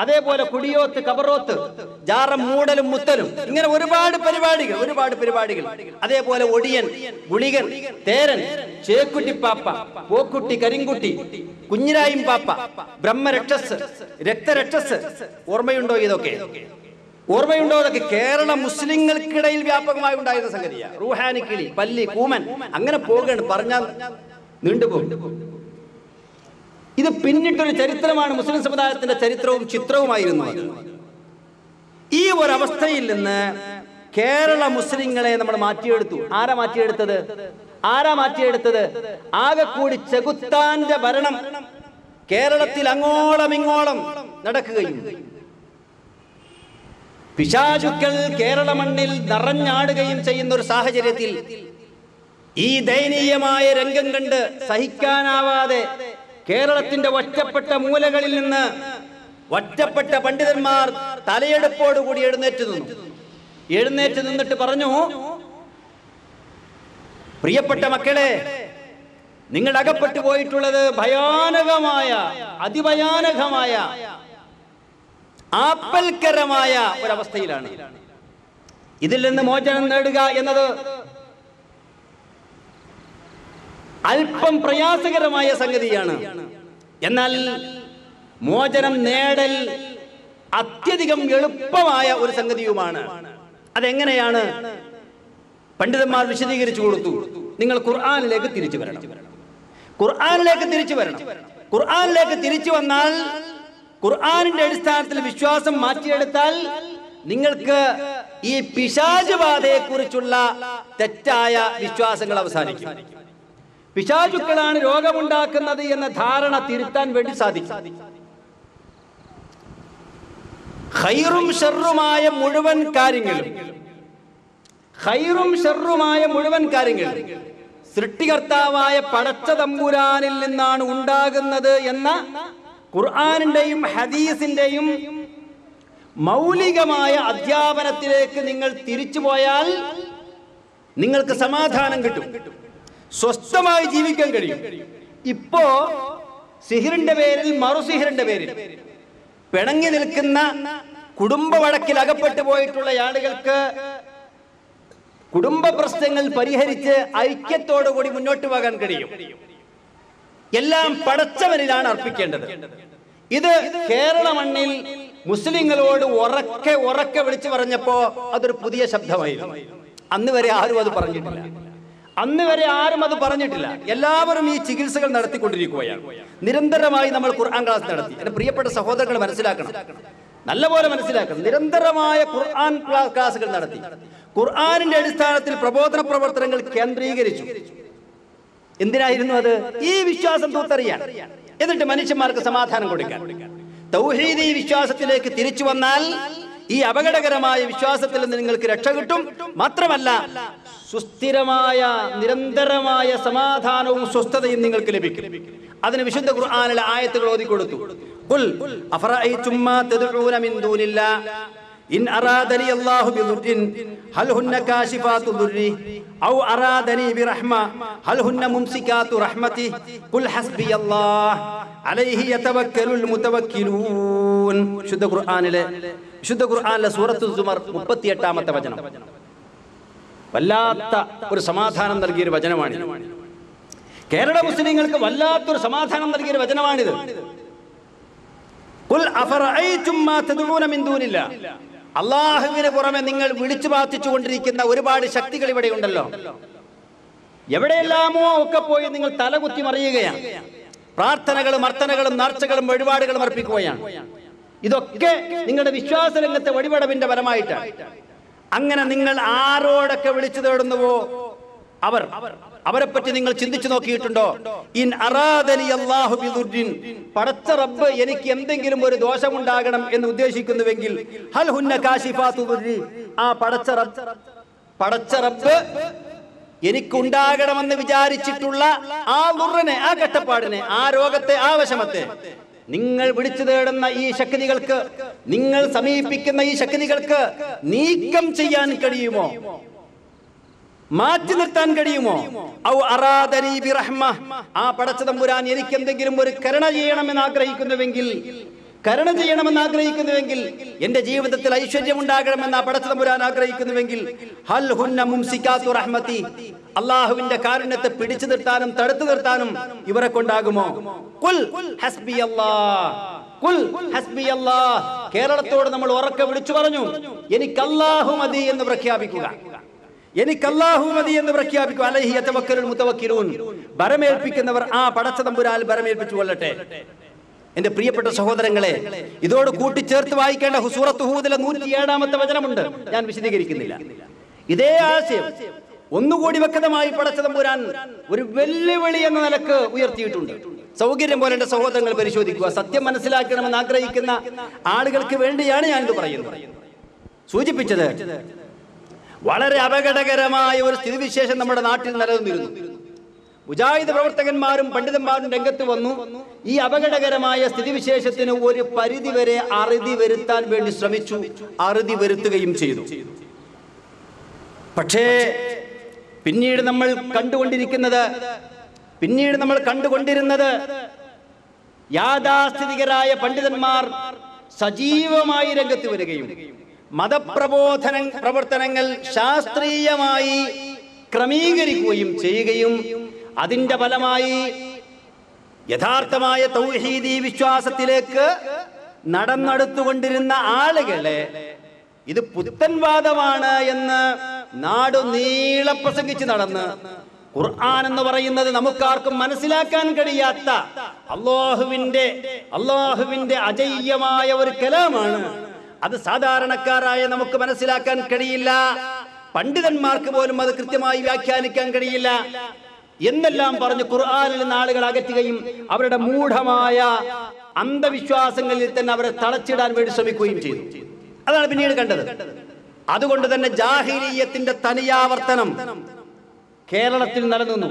അതേപോലെ കുടിയോത്ത്, കബറോത്ത്, ജാറം മൂടലും മുത്തലും, ഇങ്ങനെ ഒരുപാട് പരിപാടികൾ. അതേപോലെ ഒടിയൻ, ഗുളികൻ, തേരൻ, ചേക്കുട്ടിപ്പാപ്പ, പോക്കുട്ടി, കരിങ്കുട്ടി, കുഞ്ഞിരായും പാപ്പ, ബ്രഹ്മരക്ഷസ്, രക്തരക്ഷസ്. ഓർമ്മയുണ്ടോ ഇതൊക്കെ? അതൊക്കെ കേരള മുസ്ലിങ്ങൾക്കിടയിൽ വ്യാപകമായി ഉണ്ടായിരുന്ന സംഗതിയാണ്. റൂഹാനി കിളി, പല്ലി, കൂമൻ, അങ്ങനെ പോവുകയാണ്. പറഞ്ഞാൽ നീണ്ടുപോകും. ഇത് പിന്നിട്ടൊരു ചരിത്രമാണ്. മുസ്ലിം സമുദായത്തിന്റെ ചരിത്രവും ചിത്രവുമായിരുന്നു. ഈ ഒരവസ്ഥയിൽ നിന്ന് കേരള മുസ്ലിങ്ങളെ നമ്മൾ മാറ്റിയെടുത്തു. ആരാ മാറ്റിയെടുത്തത്? ആകെ കൂടി ചെകുത്താന്റെ ഭരണം കേരളത്തിൽ അങ്ങോളം ഇങ്ങോളം നടക്കുകയും പിശാചുക്കൾ കേരള മണ്ണിൽ നിറഞ്ഞാടുകയും ചെയ്യുന്ന ഒരു സാഹചര്യത്തിൽ ഈ ദയനീയമായ രംഗം കണ്ട് സഹിക്കാനാവാതെ കേരളത്തിന്റെ ഒറ്റപ്പെട്ട മൂലകളിൽ നിന്ന് ഒറ്റപ്പെട്ട പണ്ഡിതന്മാർ തലയെടുപ്പോടുകൂടി എഴുന്നേറ്റ് നിന്നിട്ട് പറഞ്ഞു, പ്രിയപ്പെട്ട മക്കളെ, നിങ്ങൾ അകപ്പെട്ടു പോയിട്ടുള്ളത് അതിഭയാനകമായ ആപ്പൽക്കരമായ ഒരവസ്ഥയിലാണ്. ഇതിൽ നിന്ന് മോചനം നേടുക എന്നത് അല്പം പ്രയാസകരമായ സംഗതിയാണ്. എന്നാൽ മോചനം നേടൽ അത്യധികം എളുപ്പമായ ഒരു സംഗതിയുമാണ്. അതെങ്ങനെയാണ്? പണ്ഡിതന്മാർ വിശദീകരിച്ചു കൊടുത്തു, നിങ്ങൾ ഖുർആനിലേക്ക് തിരിച്ചു വരണം. ഖുർആനിലേക്ക് തിരിച്ചു വരണം. ഖുർആനിലേക്ക് തിരിച്ചു വന്നാൽ, ഖുർആനിന്റെ അടിസ്ഥാനത്തിൽ വിശ്വാസം മാറ്റിയെടുത്താൽ നിങ്ങൾക്ക് ഈ പിശാച് ബാധയെ കുറിച്ചുള്ള തെറ്റായ വിശ്വാസങ്ങൾ അവസാനിക്കും. പിശാചുക്കളാണ് രോഗമുണ്ടാക്കുന്നത് എന്ന ധാരണ തിരുത്താൻ വേണ്ടി സാധിക്കും. ഖൈറും ഷർറുമായ മുഴുവൻ കാര്യങ്ങളും സൃഷ്ടികർത്താവായ പടച്ച തമ്പുരാനിൽ നിന്നാണ് ഉണ്ടാകുന്നത് എന്ന ഖുർആനിന്റെയും ഹദീസിന്റെയും മൗലികമായ അധ്യാപനത്തിലേക്ക് നിങ്ങൾ തിരിച്ചു പോയാൽ നിങ്ങൾക്ക് സമാധാനം കിട്ടും, സ്വസ്ഥമായി ജീവിക്കാൻ കഴിയും. ഇപ്പോ സിഹിറിന്റെ പേരിൽ, മറുസിഹിറിന്റെ പേരിൽ പിണങ്ങി നിൽക്കുന്ന, കുടുംബ വഴക്കിൽ അകപ്പെട്ടു പോയിട്ടുള്ള ആളുകൾക്ക് കുടുംബ പ്രശ്നങ്ങൾ പരിഹരിച്ച് ഐക്യത്തോടുകൂടി മുന്നോട്ട് പോകാൻ കഴിയും. എല്ലാം പടച്ചവനിലാണ് അർപ്പിക്കേണ്ടത്. ഇത് കേരള മണ്ണിൽ മുസ്ലിങ്ങളോട് ഉറക്കെ വിളിച്ചു പറഞ്ഞപ്പോ അതൊരു പുതിയ ശബ്ദമായിരുന്നു. അന്ന് വരെ ആരും അത് പറഞ്ഞിട്ടില്ല. എല്ലാവരും ഈ ചികിത്സകൾ നടത്തിക്കൊണ്ടിരിക്കുകയാണ്. നിരന്തരമായി നമ്മൾ ഖുർആൻ ക്ലാസ് നടത്തി. എന്റെ പ്രിയപ്പെട്ട സഹോദരങ്ങൾ മനസ്സിലാക്കണം, നല്ലപോലെ മനസ്സിലാക്കണം. നിരന്തരമായ ഖുർആൻ ക്ലാസുകൾ നടത്തി. ഖുർആനിന്റെ അടിസ്ഥാനത്തിൽ പ്രബോധന പ്രവർത്തനങ്ങൾ കേന്ദ്രീകരിച്ചു. എന്തിനായിരുന്നു അത്? ഈ വിശ്വാസം തൂത്തറിയാൻ, എന്നിട്ട് മനുഷ്യന്മാർക്ക് സമാധാനം കൊടുക്കാൻ. തൗഹീദി വിശ്വാസത്തിലേക്ക് തിരിച്ചു വന്നാൽ ഈ അപകടകരമായ വിശ്വാസത്തിൽ നിന്ന് നിങ്ങൾക്ക് രക്ഷ കിട്ടും. മാത്രമല്ല, സുസ്ഥിരമായ നിരന്തരമായ സമാധാനവും സ്വസ്ഥതയും നിങ്ങൾക്ക് ലഭിക്കും. അതിന് വിശുദ്ധ ഖുർആനിലെ ആയത്തുകൾ ഓതി കൊടുത്തു. ഖുൽ അഫറഅയ്തും മാ തദ്ഊന മിൻ ദൂനില്ലാഹ് ഇൻ അറാദനി അല്ലാഹു ബിദുർരിൻ ഹൽ ഹുന്ന കാശിഫാതു ദുർരി ഔ അറാദനി ബിറഹ്മ ഹൽ ഹുന്ന മുംസികാതു റഹ്മതി ഖുൽ ഹസ്ബിയല്ലാഹ് അലൈഹി യതവക്കലുൽ മുതവക്കിലൂൻ. വിശുദ്ധ ഖുർആനിലെ സൂറത്തുൽ സുമർ 38-ാമത്തെ വചനം. വല്ലാത്ത ഒരു സമാധാനം നൽകിയൊരു വചനമാണിത്. കേരള മുസ്ലിങ്ങൾക്ക് വല്ലാത്തൊരു സമാധാനം നൽകിയൊരു വചനമാണിത്. ഖുൽ അഫറഅയ്തും മാ തദ്ഊന മിൻ ദൂനില്ലാഹ്. അല്ലാഹുവിന് പുറമെ നിങ്ങൾ വിളിച്ചു പ്രാർത്ഥിച്ചു കൊണ്ടിരിക്കുന്ന ഒരുപാട് ശക്തികൾ ഇവിടെ ഉണ്ടല്ലോ. എവിടെയെല്ലാമോ ഒക്കെ പോയി നിങ്ങൾ തലകുത്തി മറിയുകയാണ്. പ്രാർത്ഥനകളും അർത്ഥനകളും നേർച്ചകളും വഴിപാടുകളും അർപ്പിക്കുകയാണ്. ഇതൊക്കെ നിങ്ങളുടെ വിശ്വാസ രംഗത്തെ വഴിപടവിന്റെ ഫലമായിട്ടാണ്. അങ്ങനെ നിങ്ങൾ ആരോടൊക്കെ വിളിച്ചു തേടുന്നുവോ അവരെപ്പറ്റി നിങ്ങൾ ചിന്തിച്ചു നോക്കിയിട്ടുണ്ടോ? ഇൻ അറാദനി അല്ലാഹു ബിദുർരിൻ, പടച്ച റബ്ബ് എനിക്ക് എന്തെങ്കിലും ഒരു ദോഷമുണ്ടാകണം എന്ന് ഉദ്ദേശിക്കുന്നുവെങ്കിൽ ഹൽ ഹുന്ന കാശിഫാതു ദുർരി, ആ പടച്ച റബ്ബ് എനിക്കുണ്ടാകണമെന്ന് വിചാരിച്ചിട്ടുള്ള ആ ദുർറിനെ, ആ കഷ്ടപ്പാടിനെ, ആ രോഗത്തെ, ആ വിഷമത്തെ നിങ്ങൾ വിളിച്ചു തേടുന്ന ഈ ശക്തികൾക്ക്, നിങ്ങൾ സമീപിക്കുന്ന ഈ ശക്തികൾക്ക് നീക്കം ചെയ്യാൻ കഴിയുമോ? മാറ്റി നിർത്താൻ കഴിയുമോ? ഔ അറാദനി ബിറഹ്മ, ആ പടച്ച തമ്പുരാൻ എനിക്ക് എന്തെങ്കിലും ഒരു കരുണ ചെയ്യണമെന്ന് ആഗ്രഹിക്കുന്നുവെങ്കിൽ, എന്റെ ജീവിതത്തിൽ ഐശ്വര്യം ഉണ്ടാകണമെന്ന് ആ പടച്ച തമ്പുരാൻ ആഗ്രഹിക്കുന്നുവെങ്കിൽ ഹൽ ഹുന്ന മുംസികാതു റഹ്മതി, അല്ലാഹുവിന്റെ കാരുണ്യത്തെ പിടിച്ചു നിർത്താനും തടുത്തു നിർത്താനും ഇവരെ കൊണ്ടാകുമോ? ഖുൽ ഹസ്ബിയല്ലാഹ്, ഖുൽ ഹസ്ബിയല്ലാഹ്. കേരളത്തോട് നമ്മൾ ഉറക്കെ വിളിച്ചു പറഞ്ഞു, എനിക്ക് അല്ലാഹു മതി എന്ന് പ്രഖ്യാപിക്കുക. അലൈഹി യതവക്കലുൽ മുതവക്കിലൂൻ, ബരമേൽപ്പിക്കുന്നവർ ആ പടച്ച തമ്പുരാൻ ബരമേൽപ്പിച്ചു കൊള്ളട്ടെ. എന്റെ പ്രിയപ്പെട്ട സഹോദരങ്ങളെ, ഇതോട് കൂട്ടിച്ചേർത്ത് വായിക്കേണ്ട സൂറത്ത് ഹൂദിലെ 107-ാമത്തെ വചനമുണ്ട്. ഞാൻ വിശദീകരിക്കുന്നില്ല. ഇതേ ആശയം ഒന്നുകൂടി വ്യക്തമായി പടച്ച തമ്പുരാൻ ഒരു വെല്ലുവിളി എന്ന നിലക്ക് ഉയർത്തിയിട്ടുണ്ട്. സൗകര്യം പോലെ എന്റെ സഹോദരങ്ങൾ പരിശോധിക്കുക. സത്യം മനസ്സിലാക്കണമെന്ന് ആഗ്രഹിക്കുന്ന ആളുകൾക്ക് വേണ്ടിയാണ് ഞാനിത് പറയുന്നത്. സൂചിപ്പിച്ചത് വളരെ അപകടകരമായ ഒരു സ്ഥിതിവിശേഷം നമ്മുടെ നാട്ടിൽ നിലനിന്നിരുന്നു. മുജാഹിദ് പ്രവർത്തകന്മാരും പണ്ഡിതന്മാരും രംഗത്ത് വന്നു. ഈ അപകടകരമായ സ്ഥിതിവിശേഷത്തിന് ഒരു പരിധിവരെ അറുതി വരുത്താൻ വേണ്ടി ശ്രമിച്ചു, അറുതി വരുത്തുകയും ചെയ്തു. പക്ഷേ പിന്നീട് നമ്മൾ കണ്ടുകൊണ്ടിരുന്നത് യാഥാസ്ഥിതികരായ പണ്ഡിതന്മാർ സജീവമായി രംഗത്ത് വരികയും പ്രവർത്തനങ്ങൾ ശാസ്ത്രീയമായി ക്രമീകരിക്കുകയും ചെയ്യുകയും അതിന്റെ ഫലമായി യഥാർത്ഥമായ തൗഹീദി വിശ്വാസത്തിലേക്ക് നടന്നെടുത്തുകൊണ്ടിരുന്ന ആളുകളെ ഇത് പുത്തൻവാദമാണ് എന്ന് നാടു നീളെ പ്രസംഗിച്ച് നടന്ന് ഖുർആൻ എന്ന് പറയുന്നത് നമുക്കാർക്കും മനസ്സിലാക്കാൻ കഴിയാത്ത അള്ളാഹുവിന്റെ അജയ്യമായ ഒരു കലാമാണ്. അത് സാധാരണക്കാരായ നമുക്ക് മനസ്സിലാക്കാൻ കഴിയില്ല. പണ്ഡിതന്മാർക്ക് പോലും അത് കൃത്യമായി വ്യാഖ്യാനിക്കാൻ കഴിയില്ല എന്നെല്ലാം പറഞ്ഞ് ഖുർആനിൽ നിന്ന് ആളുകൾ അകറ്റുകയും അവരുടെ മൂഢമായ അന്ധവിശ്വാസങ്ങളിൽ തന്നെ അവരെ തളച്ചിടാൻ വേണ്ടി ശ്രമിക്കുകയും ചെയ്തു. അതാണ് പിന്നീട് കണ്ടത്. അതുകൊണ്ട് തന്നെ ജാഹിലിയ്യത്തിന്റെ തനിയാവർത്തനം കേരളത്തിൽ നിലനിന്നു.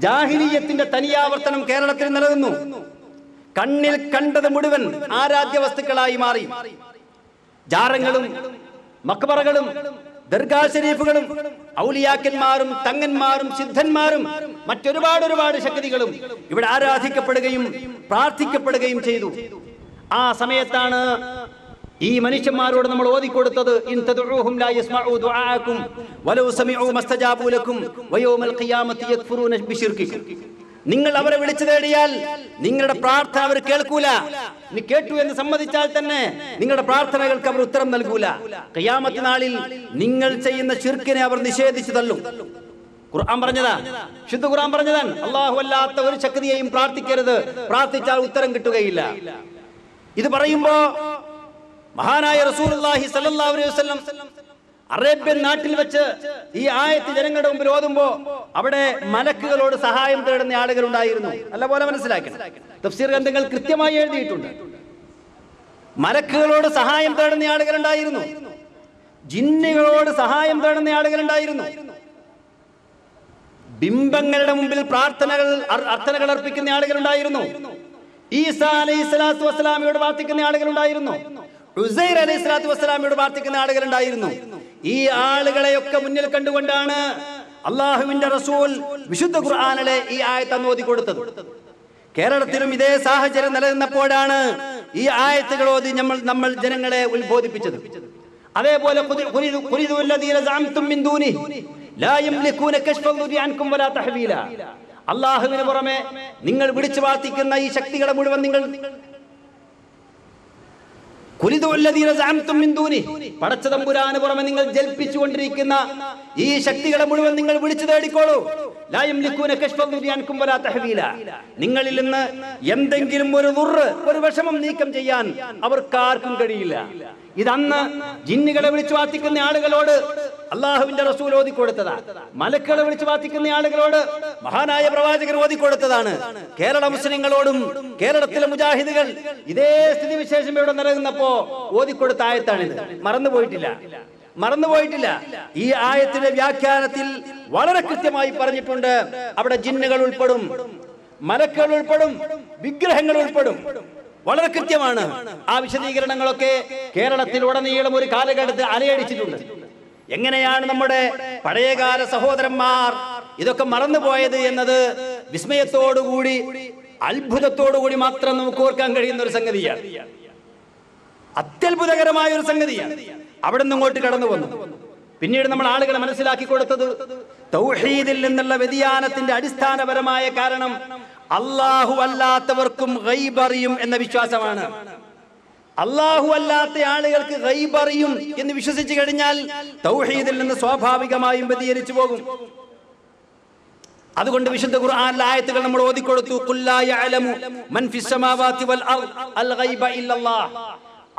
ജാഹിലിയ്യത്തിന്റെ തനിയാവർത്തനം കേരളത്തിൽ നിലനിന്നു. കണ്ണിൽ കണ്ടത് മുഴുവൻ ആരാധ്യ വസ്തുക്കളായി മാറി. ജാറങ്ങളും മക്ബറകളും ദർഗാ ശരീഫുകളും ഔലിയാക്കന്മാരും തങ്ങന്മാരും സിദ്ധന്മാരും മറ്റൊരുപാട് ശക്തികളും ഇവിടെ ആരാധിക്കപ്പെടുകയും പ്രാർത്ഥിക്കപ്പെടുകയും ചെയ്തു. ആ സമയത്താണ് ഈ മനുഷ്യന്മാരോട് നമ്മൾ ഓതിക്കൊടുത്തത് ഇൻ തദ്ഉഹും ലാ യസ്മഉ ദുആഅകും വലൗ സമിഉ മസ്തജാബു ലക്കും വയൗമൽ ഖിയാമത്തി യക്ഫുറൂന ബിശിർകിക്കും. നിങ്ങൾ അവരെ വിളിച്ചു തേടിയാൽ നിങ്ങളുടെ പ്രാർത്ഥന അവർ കേൾക്കൂല. നീ കേട്ടു എന്ന് സമ്മതിച്ചാൽ തന്നെ നിങ്ങളുടെ പ്രാർത്ഥനകൾക്ക് അവർ ഉത്തരം നൽകൂല. ഖിയാമത്ത് നാളിൽ നിങ്ങൾ ചെയ്യുന്ന ശിർക്കിനെ അവർ നിഷേധിച്ചു തള്ളും. ഖുർആൻ പറഞ്ഞതാ, ശുദ്ധ ഖുർആൻ പറഞ്ഞതാണ്. അല്ലാഹു അല്ലാത്ത ഒരു ശക്തിയെയും പ്രാർത്ഥിക്കരുത്, പ്രാർത്ഥിച്ചാൽ ഉത്തരം കിട്ടുകയില്ല. ഇത് പറയുമ്പോ മഹാനായ റസൂലുള്ളാഹി സ്വല്ലല്ലാഹു അലൈഹി വസല്ലം അറേബ്യൻ നാട്ടിൽ വെച്ച് ഈ ആയത്ത് ജനങ്ങളുടെ മുമ്പിൽ ഓതുമ്പോ അവിടെ മലക്കുകളോട് സഹായം തേടുന്ന ആളുകൾ ഉണ്ടായിരുന്നു. നല്ലപോലെ മനസ്സിലാക്കണം. തഫ്സീർ ഗ്രന്ഥങ്ങൾ കൃത്യമായി എഴുതിയിട്ടുണ്ട്. മലക്കുകളോട് സഹായം തേടുന്ന ആളുകൾ ഉണ്ടായിരുന്നു, ജിന്നുകളോട് സഹായം തേടുന്ന ആളുകൾ ഉണ്ടായിരുന്നു, ബിംബങ്ങളുടെ മുമ്പിൽ അർത്ഥനകൾ അർപ്പിക്കുന്ന ആളുകൾ ഉണ്ടായിരുന്നു, ഈസാ അലൈഹി സ്വലാത്തു വസ്സലാമിയോട് പ്രാർത്ഥിക്കുന്ന ആളുകൾ ഉണ്ടായിരുന്നു, ഉസൈർ അലൈഹി സ്വലാത്തു വസ്സലാമിയോട് പ്രാർത്ഥിക്കുന്ന ആളുകൾ ഉണ്ടായിരുന്നു. ഈ ആളുകളെയൊക്കെ മുന്നിൽ കണ്ടുകൊണ്ടാണ് അള്ളാഹുവിന്റെ റസൂൽ വിശുദ്ധ ഖുർആനിലെ ഈ ആയത്ത് ഓതി കൊടുത്തത്. കേരളത്തിലും ഇതേ സാഹചര്യം നിലനിന്നപ്പോഴാണ് ഈ ആയത്തുകൾ ഓതി നമ്മൾ ജനങ്ങളെ ഉത്ബോധിപ്പിച്ചത്. അതേപോലെ അള്ളാഹുവിന് പുറമെ നിങ്ങൾ വിളിച്ചു പ്രാർത്ഥിക്കുന്ന ഈ ശക്തികളെ മുഴുവൻ നിങ്ങൾ പടച്ചതമ്പുരാന് പുറമെ നിങ്ങൾ ജൽപ്പിച്ചുകൊണ്ടിരിക്കുന്ന ഈ ശക്തികളെ മുഴുവൻ നിങ്ങൾ വിളിച്ചു തേടിക്കോളൂ. നിങ്ങളിൽ നിന്ന് എന്തെങ്കിലും ഒരു വിഷമം നീക്കം ചെയ്യാൻ അവർക്കാർക്കും കഴിയില്ല. ഇതന്ന് ജിന്നുകളെ വിളിച്ചു പ്രാർത്ഥിക്കുന്ന ആളുകളോട് അള്ളാഹുവിന്റെ റസൂൽ ഓതിക്കൊടുത്തതാ. മലക്കുകളെ വിളിച്ചു പ്രാർത്ഥിക്കുന്ന ആളുകളോട് മഹാനായ പ്രവാചകർ ഓതിക്കൊടുത്തതാണ്. കേരള മുസ്ലിങ്ങളോടും കേരളത്തിലെ മുജാഹിദുകൾ ഇതേ സ്ഥിതിവിശേഷം ഇവിടെ നിലനിന്നപ്പോ ഓതിക്കൊടുത്ത ആയത്താണിത്. മറന്നുപോയിട്ടില്ല. ഈ ആയത്തിന്റെ വ്യാഖ്യാനത്തിൽ വളരെ കൃത്യമായി പറഞ്ഞിട്ടുണ്ട്. അവിടെ ജിന്നുകൾ ഉൾപ്പെടും, മലക്കുകൾ ഉൾപ്പെടും, വിഗ്രഹങ്ങൾ ഉൾപ്പെടും. വളരെ കൃത്യമാണ്. ആ വിശദീകരണങ്ങളൊക്കെ കേരളത്തിൽ ഉടനീളം ഒരു കാലഘട്ടത്തിൽ അലയടിച്ചിട്ടുണ്ട്. എങ്ങനെയാണ് നമ്മുടെ പഴയകാല സഹോദരന്മാർ ഇതൊക്കെ മറന്നുപോയത് എന്നത് വിസ്മയത്തോടുകൂടി അത്ഭുതത്തോടുകൂടി മാത്രം നമുക്ക് ഓർക്കാൻ കഴിയുന്ന ഒരു സംഗതിയാണ്. അത്യത്ഭുതകരമായ ഒരു സംഗതിയാണ്. അവിടെ നിന്ന് ഇങ്ങോട്ട് കടന്നു വന്നു. പിന്നീട് നമ്മൾ ആളുകളെ മനസ്സിലാക്കി കൊടുത്തത് തൗഹീദിൽ നിന്നുള്ള വ്യതിയാനത്തിന്റെ അടിസ്ഥാനപരമായ കാരണം അല്ലാഹു അല്ലാത്തവർക്കും ഗൈബ് അറിയും എന്ന വിശ്വാസമാണ്. അല്ലാഹു അല്ലാത്ത ആളുകൾക്ക് ഗൈബ് അറിയും എന്ന് വിശ്വസിച്ചു കഴിഞ്ഞാൽ തൗഹീദിൽ നിന്ന് സ്വാഭാവികമായും വ്യതിചലിച്ചു പോകും. അതുകൊണ്ട് വിശുദ്ധ ഖുർആനിലെ ആയത്തുകൾ നമ്മൾ ഓതിക്കൊടുത്തു. ഖുൽ ലാ യഅലമു മൻ ഫിസ് സമാവാതി വൽ അർദ് അൽ ഗൈബ ഇല്ലല്ലാഹ്.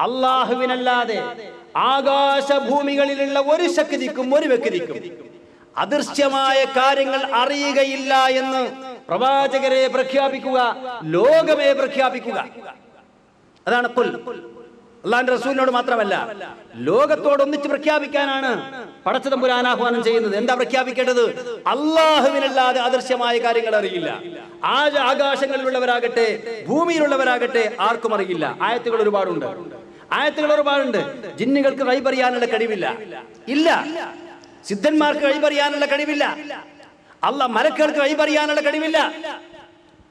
അല്ലാഹുവിനല്ലാതെ ആകാശഭൂമികളിലുള്ള ഒരു ശക്തിക്കും ഒരു വ്യക്തിക്കും അദൃശ്യമായ കാര്യങ്ങൾ അറിയുകയില്ല എന്ന് പ്രവാചകരെ പ്രഖ്യാപിക്കുക, ലോകമേ പ്രഖ്യാപിക്കുക. അതാണ് ഖുൽ. അല്ലാഹുവിന്റെ റസൂലിനോട് മാത്രമല്ല, ലോകത്തോട് ഒന്നിച്ച് പ്രഖ്യാപിക്കാനാണ് പടച്ചതമ്പുരാൻ ആഹ്വാനം ചെയ്യുന്നത്. എന്താ പ്രഖ്യാപിക്കേണ്ടത്? അല്ലാഹുവിനല്ലാതെ അദൃശ്യമായ കാര്യങ്ങൾ അറിയില്ല. ആകാശങ്ങളിലുള്ളവരാകട്ടെ ഭൂമിയിലുള്ളവരാകട്ടെ ആർക്കും അറിയില്ല. ആയത്തുകൾ ഒരുപാടുണ്ട്. ജിന്നുകൾക്ക് ഗൈബ് അറിയാനുള്ള കഴിവില്ല, ഇല്ല. സിദ്ധന്മാർക്ക് ഗൈബ് അറിയാനുള്ള കഴിവില്ല. മലക്കുകൾക്ക് ഗൈബ് അറിയാനുള്ള കഴിവില്ല.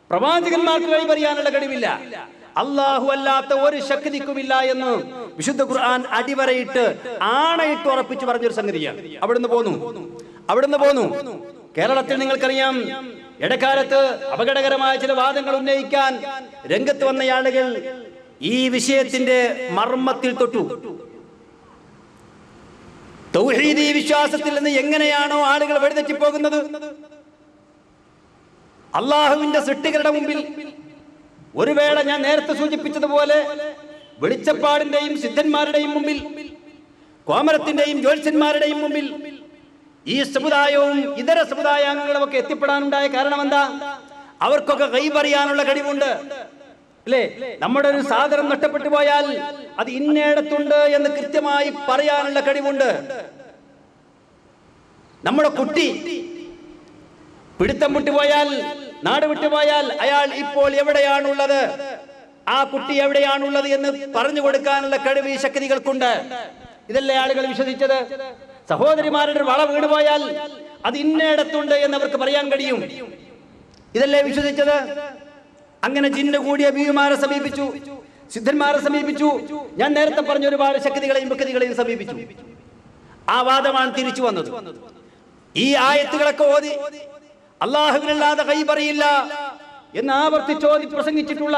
പ്രവാചകന്മാർക്ക് ഗൈബ് അറിയാനുള്ള കഴിവില്ല. അല്ലാഹു അല്ലാത്ത ഒരു ശക്തിക്കുമില്ല എന്ന് വിശുദ്ധ ഖുർആൻ അടിവരയിട്ട് ആണയിട്ട് ഉറപ്പിച്ചു പറഞ്ഞൊരു സംഗതിയാണ്. അവിടുന്ന് പോന്നു. കേരളത്തിൽ നിങ്ങൾക്കറിയാം, ഇടക്കാലത്ത് അപകടകരമായ ചില വാദങ്ങൾ ഉന്നയിക്കാൻ രംഗത്ത് വന്ന ആളുകൾ ഈ വിഷയത്തിന്റെ മർമ്മത്തിൽ തൊട്ടു. തൗഹീദി വിശ്വാസത്തിൽ നിന്ന് എങ്ങനെയാണോ ആളുകൾ വഴിതെറ്റിപ്പോകുന്നത്, അള്ളാഹുവിന്റെ സൃഷ്ടികളുടെ മുമ്പിൽ ഒരു വേള ഞാൻ നേരത്തെ സൂചിപ്പിച്ചതുപോലെ വെളിച്ചപ്പാടിന്റെയും സിദ്ധന്മാരുടെയും മുമ്പിൽ, കോമരത്തിന്റെയും ജ്യോത്സ്യന്മാരുടെയും മുമ്പിൽ ഈ സമുദായവും ഇതര സമുദായാംഗങ്ങളും ഒക്കെ എത്തിപ്പെടാനുണ്ടായ കാരണം എന്താ? അവർക്കൊക്കെ ഗൈബ് അറിയാനുള്ള കഴിവുണ്ട്, അല്ലേ? നമ്മുടെ ഒരു സാധനം നഷ്ടപ്പെട്ടു പോയാൽ അത് ഇന്നയിടത്തുണ്ട് എന്ന് കൃത്യമായി പറയാനുള്ള കഴിവുണ്ട്. നമ്മുടെ കുട്ടി പിടുത്തം വിട്ടുപോയാൽ, നാട് വിട്ടുപോയാൽ അയാൾ ഇപ്പോൾ എവിടെയാണുള്ളത്, ആ കുട്ടി എവിടെയാണുള്ളത് എന്ന് പറഞ്ഞു കൊടുക്കാനുള്ള കഴിവ് ഈ ശക്തികൾക്കുണ്ട്. ഇതല്ലേ ആളുകൾ വിശ്വസിച്ചത്? സഹോദരിമാരുടെ വള വീണുപോയാൽ അത് ഇന്നയിടത്തുണ്ട് എന്ന് അവർക്ക് പറയാൻ കഴിയും. ഇതല്ലേ വിശ്വസിച്ചത്? അങ്ങനെ ജിന്ന് കൂടിയ ബീവിമാരെ സമീപിച്ചു, സിദ്ധന്മാരെ സമീപിച്ചു, ഞാൻ നേരത്തെ പറഞ്ഞ ഒരുപാട് ശക്തികളെയും ഭക്തികളെയും സമീപിച്ചു. ആ വാദമാണ് തിരിച്ചു വന്നത്. ഈ ആയത്തുകളൊക്കെ ഓതി അള്ളാഹുവിനല്ലാതെ ഗൈബ് അറിയില്ല എന്ന് ആവർത്തിച്ചോതി പ്രസംഗിച്ചിട്ടുള്ള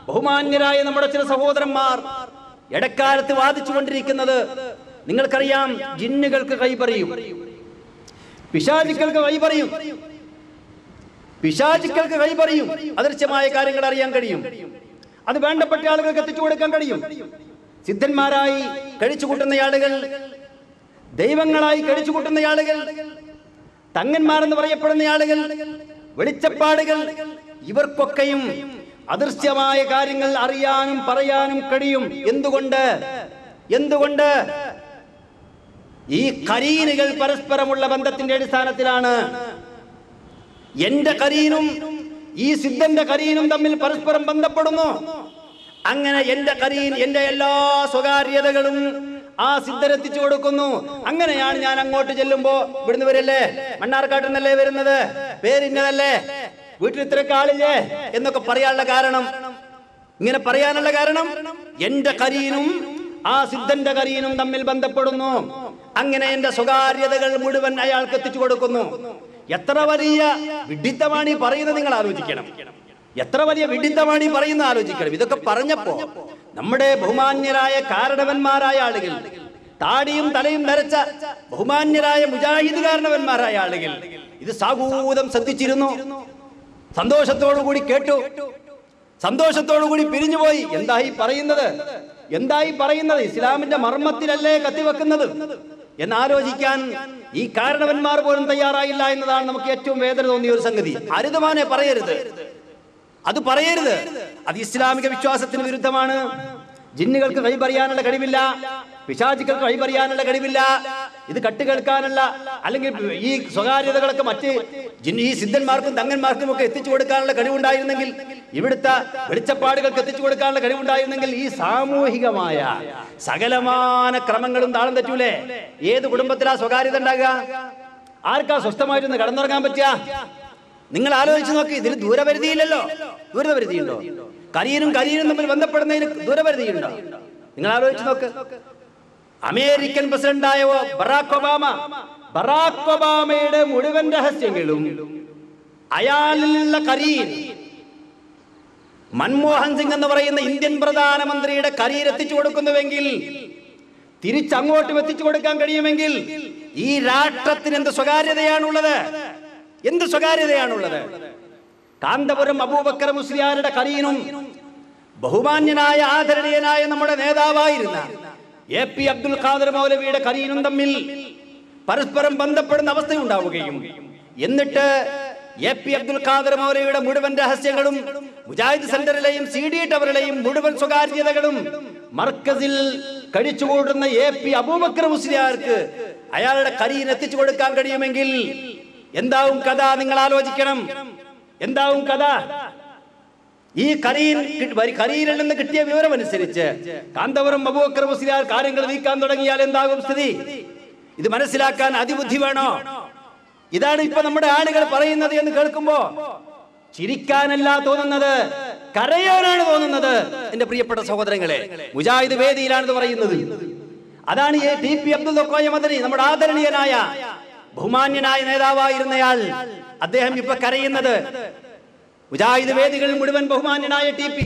ബഹുമാന്യരായ നമ്മുടെ ചില സഹോദരന്മാർ ഇടക്കാലത്ത് വാദിച്ചുകൊണ്ടിരിക്കുന്നത് നിങ്ങൾക്കറിയാം. ജിന്നുകൾക്ക് ഗൈബ് അറിയും, പിശാചുക്കൾക്ക് ഗൈബ് അറിയും, പിശാചുക്കൾക്ക് ഗൈബ് അറിയും, അദൃശ്യമായ കാര്യങ്ങൾ അറിയാൻ കഴിയും. അത് വേണ്ടപ്പെട്ട ആളുകൾക്ക് എത്തിച്ചു കൊടുക്കാൻ കഴിയും. സിദ്ധന്മാരായി കഴിച്ചുകൂട്ടുന്ന ആളുകൾ, ദൈവങ്ങളായി കഴിച്ചുകൂട്ടുന്ന ആളുകൾ, തങ്ങന്മാരെന്ന് പറയപ്പെടുന്ന ആളുകൾ, വെളിച്ചപ്പാടുകൾ, ഇവർക്കൊക്കെയും അദൃശ്യമായ കാര്യങ്ങൾ അറിയാനും പറയാനും കഴിയും. എന്തുകൊണ്ട്? ഈ കരീനുകൾ പരസ്പരമുള്ള ബന്ധത്തിന്റെ അടിസ്ഥാനത്തിലാണ്. എന്റെ കരീനും ഈ സിദ്ധന്റെ കരീനും തമ്മിൽ പരസ്പരം ബന്ധപ്പെടുന്നു. അങ്ങനെ എന്റെ കരീൻ എന്റെ എല്ലാ സ്വകാര്യതകളും ആ സിദ്ധരെത്തിച്ചു കൊടുക്കുന്നു. അങ്ങനെയാണ് ഞാൻ അങ്ങോട്ട് ചെല്ലുമ്പോ, ഇവിടുന്ന് വരല്ലേ, മണ്ണാർക്കാട്ടിൽ നിന്നല്ലേ വരുന്നത്, പേരിന്നതല്ലേ, വീട്ടിൽ ഇത്രയൊക്കെ ആളില്ലേ എന്നൊക്കെ പറയാനുള്ള കാരണം, ഇങ്ങനെ പറയാനുള്ള കാരണം എന്റെ കരീനും ആ സിദ്ധന്റെ കരീനും തമ്മിൽ ബന്ധപ്പെടുന്നു. അങ്ങനെ എന്റെ സ്വകാര്യതകൾ മുഴുവൻ അയാൾക്ക് എത്തിച്ചു കൊടുക്കുന്നു. എത്ര വലിയ വിഡിത്തമാണ് ഈ പറയുന്നത് നിങ്ങൾ ആലോചിക്കണം. എത്ര വലിയ വിഡിത്തമാണ് ഈ പറയുന്നത് ആലോചിക്കണം. ഇതൊക്കെ പറഞ്ഞപ്പോ നമ്മുടെ ബഹുമാന്യരായ കാരണവന്മാരായ ആളുകൾ, താടിയും തലയും നരച്ച ബഹുമാന്യരായ മുജാഹിദ് കാരണവന്മാരായ ആളുകൾ ഇത് സാഗൂതം ശ്രദ്ധിച്ചിരുന്നു. സന്തോഷത്തോടുകൂടി കേട്ടു, സന്തോഷത്തോടുകൂടി പിരിഞ്ഞുപോയി. എന്തായി പറയുന്നത്? ഇസ്ലാമിന്റെ മർമ്മത്തിലല്ലേ കത്തിവെക്കുന്നത് എന്നാലോചിക്കാൻ ഈ കാരണവന്മാർ പോലും തയ്യാറായില്ല എന്നതാണ് നമുക്ക് ഏറ്റവും വേദന തോന്നിയ ഒരു സംഗതി. അരുതമാനെ പറയരുത്, അത് പറയരുത്. അത് ഇസ്ലാമിക വിശ്വാസത്തിന് വിരുദ്ധമാണ്. ജിന്നുകൾക്ക് ഗൈബ് അറിയാനുള്ള കഴിവില്ല, പിശാചുക്കൾക്ക് ഗൈബ് അറിയാനുള്ള കഴിവില്ല. ഇത് കട്ടുകേൾക്കാനുള്ള അല്ലെങ്കിൽ ഈ സ്വകാര്യതകളൊക്കെ മറ്റ് ഈ സിദ്ധന്മാർക്കും തങ്ങന്മാർക്കും ഒക്കെ എത്തിച്ചു കൊടുക്കാനുള്ള കഴിവുണ്ടായിരുന്നെങ്കിൽ, ഇവിടുത്തെ വെളിച്ചപ്പാടുകൾക്ക് എത്തിച്ചു കൊടുക്കാനുള്ള കഴിവുണ്ടായിരുന്നെങ്കിൽ ഈ സാമൂഹികമായ സകലമാന ക്രമങ്ങളും താളം തെറ്റൂലേ? ഏത് കുടുംബത്തിലാ സ്വകാര്യത ഉണ്ടാകുക? ആർക്കാ സ്വസ്ഥമായിട്ടൊന്ന് കടന്നുറങ്ങാൻ പറ്റുക? നിങ്ങൾ ആലോചിച്ച് നോക്കി. ഇതിന് ദൂരപരിധിയില്ലല്ലോ. ദൂരപരിധിയുണ്ടോ? കരീനും തമ്മിൽ ബന്ധപ്പെടുന്നതിന് ദൂരപരിധിയുണ്ടോ? നിങ്ങൾ ആലോചിച്ച് നോക്ക്. അമേരിക്കൻ പ്രസിഡന്റായ ബറാക് ഒബാമയുടെ മുഴുവൻ രഹസ്യങ്ങളും അയാളിലുള്ള കരീൻ, മൻമോഹൻ സിംഗ് എന്ന് പറയുന്ന ഇന്ത്യൻ പ്രധാനമന്ത്രിയുടെ കരീർ എത്തിച്ചു കൊടുക്കുന്നുവെങ്കിൽ, തിരിച്ചങ്ങോട്ടും എത്തിച്ചു കൊടുക്കാൻ കഴിയുമെങ്കിൽ ഈ രാഷ്ട്രത്തിന് എന്ത് സ്വകാര്യതയാണുള്ളത്? കാന്തപുരം അബൂബക്കർ മുസ്ലിയാരുടെ കരീനും ബഹുമാന്യനായ ആദരണീയനായ നമ്മുടെ നേതാവായിരുന്ന AP അബ്ദുൽ ഖാദർ മൗലവിയുടെ കരീനും തമ്മിൽ പരസ്പരം ബന്ധപ്പെടുന്ന അവസ്ഥയുണ്ടാവുകയും, എന്നിട്ട് AP അബ്ദുൽ ഖാദർ മൗലവിയുടെ മുഴുവൻ രഹസ്യങ്ങളും മുജാഹിദ് സെന്ററിലെയും CD ടവറിലെയും മുഴുവൻ സ്വകാര്യതകളും മർക്കസിൽ കഴിച്ചുകൂടുന്ന AP അബൂബക്കർ മുസ്ലിയാർക്ക് അയാളുടെ കരീൻ എത്തിച്ചു കൊടുക്കാൻ കഴിയുമെങ്കിൽ എന്താവും കഥ? നിങ്ങൾ ആലോചിക്കണം. എന്താവും കഥ? ഈ കരീനിൽ നിന്ന് കിട്ടിയ വിവരമനുസരിച്ച് കാന്തപുരം അബൂബക്കർ മുസ്ലിയാർ കാര്യങ്ങൾ നീക്കാൻ തുടങ്ങിയാൽ എന്താകും സ്ഥിതി? ഇത് മനസ്സിലാക്കാൻ അതിബുദ്ധി വേണോ? ഇതാണ് ഇപ്പൊ നമ്മുടെ ആളുകൾ പറയുന്നത് എന്ന് കേൾക്കുമ്പോ ചിരിക്കാനല്ല തോന്നുന്നത്, കരയാനാണ് തോന്നുന്നത്. എന്റെ പ്രിയപ്പെട്ട സഹോദരങ്ങളെ, മുജാഹിദ് വേദിയിലാണിത് പറയുന്നത്. അതാണ് TP അബ്ദുൽ ഖായ മദനി, നമ്മുടെ ആദരണീയനായ ബഹുമാന്യനായ നേതാവായിരുന്നയാൾ. അദ്ദേഹം ഇപ്പൊ കരയുന്നത്. മുജാഹിദ് വേദികളിൽ മുഴുവൻ ബഹുമാന്യനായ TP,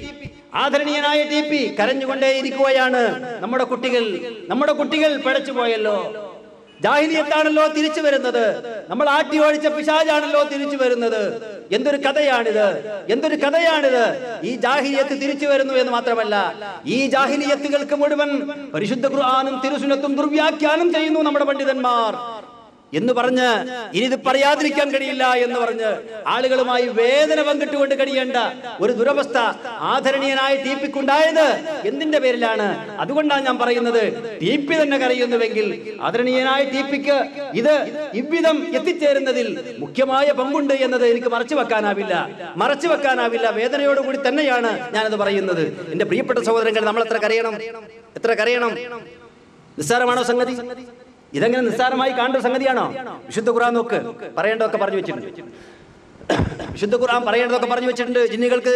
ആദരണീയനായ TP കരഞ്ഞുകൊണ്ടേയിരിക്കുകയാണ്. നമ്മുടെ കുട്ടികൾ പിഴച്ചു പോയല്ലോ, ജാഹിലിയത്താണല്ലോ തിരിച്ചു വരുന്നത്, നമ്മൾ ആട്ടി ഓടിച്ച പിശാചാണല്ലോ തിരിച്ചു വരുന്നത്. എന്തൊരു കഥയാണിത്, എന്തൊരു കഥയാണിത്. ഈ ജാഹിലിയത്ത് തിരിച്ചു വരുന്നു എന്ന് മാത്രമല്ല, ഈ ജാഹിലിയത്തുകൾക്ക് മുഴുവൻ പരിശുദ്ധ ഖുർആനും തിരുസുന്നത്തും ദുർവ്യാഖ്യാനം ചെയ്യുന്നു നമ്മുടെ പണ്ഡിതന്മാർ എന്ന് പറഞ്ഞ് ഇനി ഇത് പറയാതിരിക്കാൻ കഴിയില്ല എന്ന് പറഞ്ഞ് ആളുകളുമായി വേദന പങ്കിട്ടുകൊണ്ട് കഴിയേണ്ട ഒരു ദുരവസ്ഥ ആദരണീയനായ ടിപിക്കുണ്ടായത് എന്തിന്റെ പേരിലാണ്? അതുകൊണ്ടാണ് ഞാൻ പറയുന്നത്, ടിപി തന്നെ കരയുന്നുവെങ്കിൽ ആദരണീയനായ ടിപിക്ക് ഇത് ഇவ்விதം എത്തിച്ചേരുന്നതിൽ മുഖ്യമായ പങ്കുണ്ട് എന്നത് എനിക്ക് മറച്ചു വെക്കാനാവില്ല. വേദനയോടുകൂടി തന്നെയാണ് ഞാനത് പറയുന്നത്. എന്റെ പ്രിയപ്പെട്ട സഹോദരങ്ങൾ, നമ്മൾ എത്ര കരയണം? നിസ്സാരമാണോ സംഗതി? ഇതെങ്ങനെ നിസ്സാരമായി കാണേണ്ട സംഗതിയാണോ? വിശുദ്ധ ഖുർആൻ നോക്ക്, പറയേണ്ടതൊക്കെ പറഞ്ഞു വെച്ചിട്ടുണ്ട്. വിശുദ്ധ ഖുർആൻ പറയേണ്ടതൊക്കെ പറഞ്ഞു വെച്ചിട്ടുണ്ട്. ജിന്നുകൾക്ക്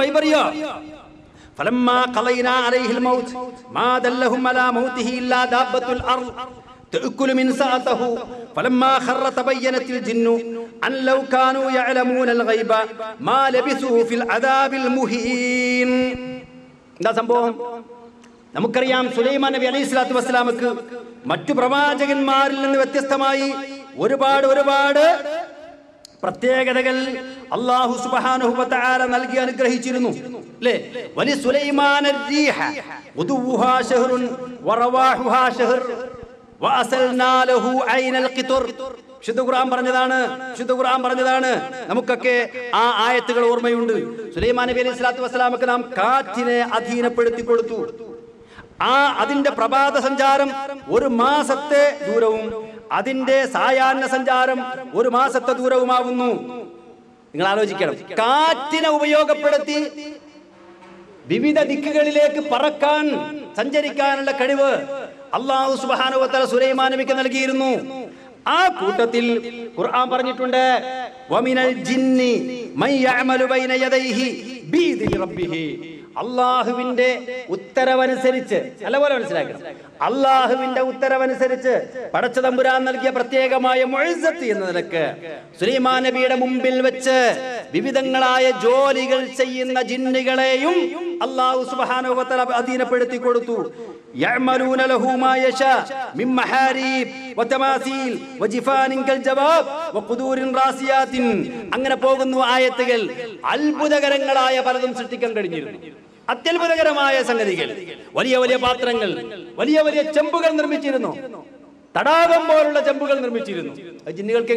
വൈബറിയോ ഫലമ്മാ ഖലൈനാ അലൈഹിൽ മൗത്ത് മാ ദല്ലഹും അലാ മൗതിഹി ഇല്ലാ ദാബത്തുൽ അർദ് തഅകുലു മിൻ സഅതഹു ഫലമ്മാ ഖറ തബയ്യനത്തിൽ ജിന്നു അൻ ലൗ കാനൂ യഅലമൂനൽ ഗൈബ മാ ലബിസൂ ഫിൽ അദാബിൽ മുഹീൻ. എന്താ സംഭവം? നമുക്കറിയാം, സുലൈമാൻ നബി അലൈഹി സ്വലാത്തു വസ്സലാമക്ക് മറ്റു പ്രവാചകന്മാരിൽ നിന്ന് വ്യത്യസ്തമായി ഒരുപാട് പ്രത്യേകതകൾ അല്ലാഹു സുബ്ഹാനഹു വ തആല നൽകി അനുഗ്രഹിച്ചിരുന്നു. അല്ലേ? വലി സുലൈമാന റീഹ ഗുദുഹുഹാ ശഹ്റുൻ വറവാഹുഹാ ശഹ്ർ വഅസൽനാ ലഹു ഐനൽ ഖിത്ർ. വിശുദ്ധ ഖുർആൻ പറഞ്ഞതാണ്. നമുക്കൊക്കെ ആ ആയത്തുകൾ ഓർമ്മയുണ്ട്. സുലൈമാൻ നബി അലൈഹി സ്വലാത്തു വസ്സലാമക്ക് നാം കാറ്റിനെ അധീനപ്പെടുത്തി കൊടുത്തു. അതിന്റെ പ്രഭാത സഞ്ചാരം 1 മാസത്തെ ദൂരവും അതിന്റെ സായാഹ്ന സഞ്ചാരം 1 മാസത്തെ ദൂരവുമാകുന്നു. നിങ്ങൾ ആലോചിക്കണം, കാറ്റിനെ ഉപയോഗപ്പെടുത്തി വിവിധ ദിക്കുകളിലേക്ക് പറക്കാൻ, സഞ്ചരിക്കാനുള്ള കഴിവ് അല്ലാഹു സുബ്ഹാനഹു വ തആല സുലൈമാൻ നബിക്ക് നൽകിയിരുന്നു. ആ കൂട്ടത്തിൽ ഖുർആൻ പറഞ്ഞിട്ടുണ്ട്, വമിനൽ ജിന്നി മൻ യഅമലു ബൈന യദൈഹി ബിഇദ്നി റബ്ബിഹി. അള്ളാഹുവിന്റെ ഉത്തരവനുസരിച്ച്, നല്ലപോലെ മനസ്സിലാക്കണം, അള്ളാഹുവിന്റെ ഉത്തരവനുസരിച്ച് പടച്ച തമ്പുരാൻ നൽകിയ പ്രത്യേകമായ മുഅ്സിസത്ത് എന്ന നിലക്ക് സുലൈമാൻ നബിയുടെ മുമ്പിൽ വെച്ച് വിവിധങ്ങളായ ജോലികൾ ചെയ്യുന്ന ജിന്നുകളെയും അല്ലാഹു സുബ്ഹാനഹു വ തആല അധീനപ്പെടുത്തി കൊടുത്തു. യഅമലൂന ലഹു മാ യശാ മിൻ മഹാരീബ് വതമാസീൽ വജിഫാനിൻ കൽ ജവാബ് വഖുദൂരിൻ റാസിയാത്തിൻ. അങ്ങനെ പോകുന്നു ആയത്തുകൾ. അത്ഭുതകരങ്ങളായ പലതും സൃഷ്ടിക്കാൻ കഴിഞ്ഞിരുന്നു. അത്യത്ഭുതകരമായ സംഗതികൾ. വലിയ പാത്രങ്ങൾ, വലിയ ചെമ്പുകൾ നിർമ്മിച്ചിരുന്നു. തടാകം പോലുള്ള ചെമ്പുകൾ നിർമ്മിച്ചിരുന്നു. അത് ജിന്നുകൾക്കേ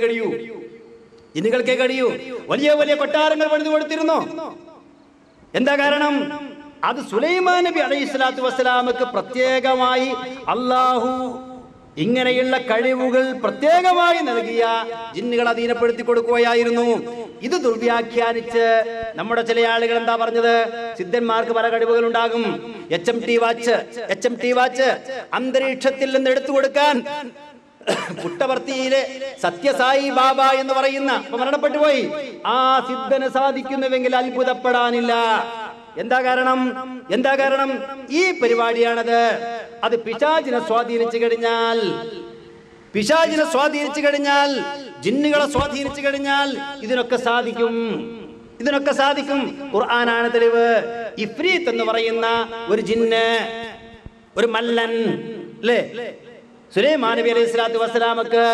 കഴിയൂ. വലിയ കൊട്ടാരങ്ങൾ പണിതു കൊടുത്തിരുന്നു. എന്താ കാരണം? അത് സുലൈമാൻ നബി അലൈഹി സ്വലാത്തു വസ്സലാമക്ക് പ്രത്യേകമായി അല്ലാഹു ഇങ്ങനെയുള്ള കഴിവുകൾ പ്രത്യേകമായി നൽകിയ ജിന്നുകൾ അധീനപ്പെടുത്തി കൊടുക്കുകയായിരുന്നു. ഇത് ദുർവ്യാഖ്യാനിച്ച് നമ്മുടെ ചില ആളുകൾ എന്താ പറഞ്ഞത്? സിദ്ധന്മാർക്ക് പല കഴിവുകൾ ഉണ്ടാകും. HMT വാച്ച് അന്തരീക്ഷത്തിൽ നിന്ന് എടുത്തു കൊടുക്കാൻ പുട്ടപർത്തിയിലെ സത്യസായി ബാബ എന്ന് പറയുന്ന മരണപ്പെട്ടു പോയി ആ സിദ്ധന് സാധിക്കുന്നുവെങ്കിൽ അത്ഭുതപ്പെടാനില്ല. എന്താ കാരണം? ഈ പരിപാടിയാണത്. അത് പിശാചിനെ സ്വാധീനിച്ചു കഴിഞ്ഞാൽ, ജിന്നുകളെ സ്വാധീനിച്ചു കഴിഞ്ഞാൽ ഇതിനൊക്കെ സാധിക്കും. ഖുർആനാണ് തെളിവ്. ഇഫ്രീത്ത് എന്ന് പറയുന്ന ഒരു ജിന്ന്, ഒരു മല്ലൻ, അല്ലേ? സുലൈമാൻ നബി അലൈഹി സ്വലാത്തു വസ്സലാമക്ക്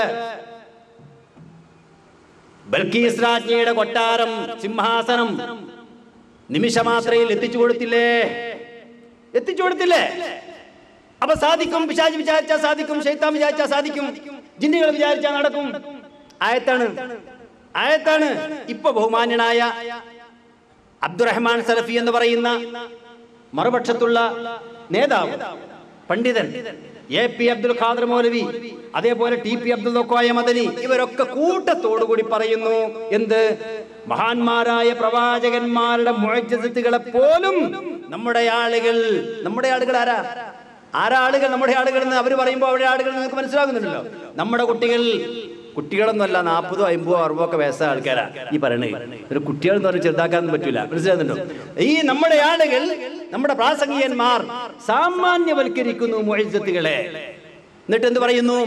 ബൽക്കീസ് രാജ്ഞിയുടെ കൊട്ടാരം, സിംഹാസനം നിമിഷമാത്രയിൽ എത്തിച്ചു കൊടുത്തില്ലേ? അപ്പൊ സാധിക്കും. പിശാച് വിചാരിച്ചാൽ സാധിക്കും, ശൈത്താൻ വിചാരിച്ചാൽ സാധിക്കും, ജിന്നുകൾ വിചാരിച്ചാൽ നടക്കും. ആയത്താണ്. ഇപ്പൊ ബഹുമാന്യനായ അബ്ദുറഹ്മാൻ സലഫി എന്ന് പറയുന്ന മറുപക്ഷത്തുള്ള നേതാവ്, പണ്ഡിതൻ AP അബ്ദുൽ ഖാദർ മൗലവി, അതേപോലെ TP അബ്ദുൽ കോയ മദനി, ഇവരൊക്കെ കൂട്ടത്തോടുകൂടി പറയുന്നു എന്ത്? മഹാന്മാരായ പ്രവാചകന്മാരുടെ മുഅ്ജിസത്തുകളെ പോലും നമ്മുടെ ആളുകൾ ആരാളുകൾ നമ്മുടെ ആളുകൾ എന്ന് അവർ പറയുമ്പോൾ അവരുടെ ആളുകൾ നിങ്ങൾക്ക് മനസ്സിലാകുന്നുണ്ടല്ലോ. നമ്മുടെ കുട്ടികളൊന്നുമല്ല, 40, 50, 60 ഒക്കെ വയസ്സായ ആൾക്കാരാ ഈ പറയണേ. ഒരു കുട്ടികളെന്ന് പറഞ്ഞ് ചെറുതാക്കാനൊന്നും പറ്റൂല. മനസ്സിലാകുന്നുണ്ടോ? ഈ നമ്മുടെ ആളുകൾ, നമ്മുടെ പ്രാസംഗികന്മാർ സാമാന്യവൽക്കരിക്കുന്നു മുഅ്ജിസത്തുകളെ. എന്നിട്ട് എന്ത് പറയുന്നു?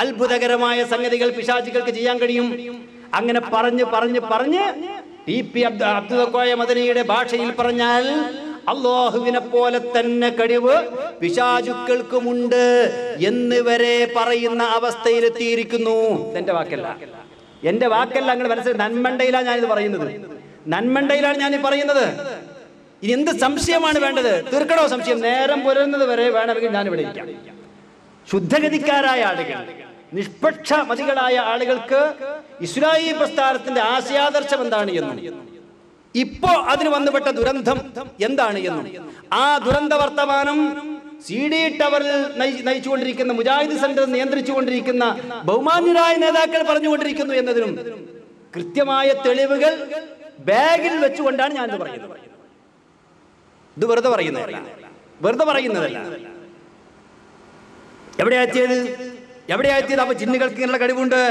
അത്ഭുതകരമായ സംഗതികൾ പിശാചുകൾക്ക് ചെയ്യാൻ കഴിയും. അങ്ങനെ പറഞ്ഞ് TP അബ്ദുൽ കോയ മദനിയുടെ ഭാഷയിൽ പറഞ്ഞാൽ അല്ലാഹുവിനെ പോലെ തന്നെ കഴിവ് പിശാചുക്കൾക്കുമുണ്ട് എന്ന് വരെ പറയുന്ന അവസ്ഥയിലെത്തിയിരിക്കുന്നു. എന്റെ വാക്കല്ല, എന്റെ വാക്കല്ല, നിങ്ങൾ മനസ്സിലായി. നന്മണ്ടയിലാണ് ഞാനിത് പറയുന്നത്, നന്മണ്ടയിലാണ് ഞാൻ പറയുന്നത്. ഇനി എന്ത് സംശയമാണ് വേണ്ടത്? തീർക്കണോ സംശയം? നേരം പുലരുന്നത് വരെ വേണമെങ്കിൽ ഞാൻ ഇവിടെ ഇരിക്കാം. ശുദ്ധഗതിക്കാരായ ആളുകൾ, നിഷ്പക്ഷമതികളായ ആളുകൾക്ക് ഇസ്ലാഹി പ്രസ്ഥാനത്തിന്റെ ആശയാദർശം എന്താണ് എന്നും ഇപ്പോ അതിന് വന്നുപെട്ട ദുരന്തം എന്താണ് എന്നും ആ ദുരന്ത വർത്തമാനം CD ടവറിൽ നയിച്ചുകൊണ്ടിരിക്കുന്ന മുജാഹിദ് സെന്റർ നിയന്ത്രിച്ചുകൊണ്ടിരിക്കുന്ന ബഹുമാന്യരായ നേതാക്കൾ പറഞ്ഞുകൊണ്ടിരിക്കുന്നു എന്നതിനും കൃത്യമായ തെളിവുകൾ ബാഗിൽ വെച്ചുകൊണ്ടാണ് ഞാനിത് പറയുന്നത്. ഇത് വെറുതെ പറയുന്നതല്ല, വെറുതെ പറയുന്നതല്ല. എവിടെയായത്? അപ്പൊ ജിന്നുകൾക്ക് ഇങ്ങനെയുള്ള കഴിവുണ്ട്.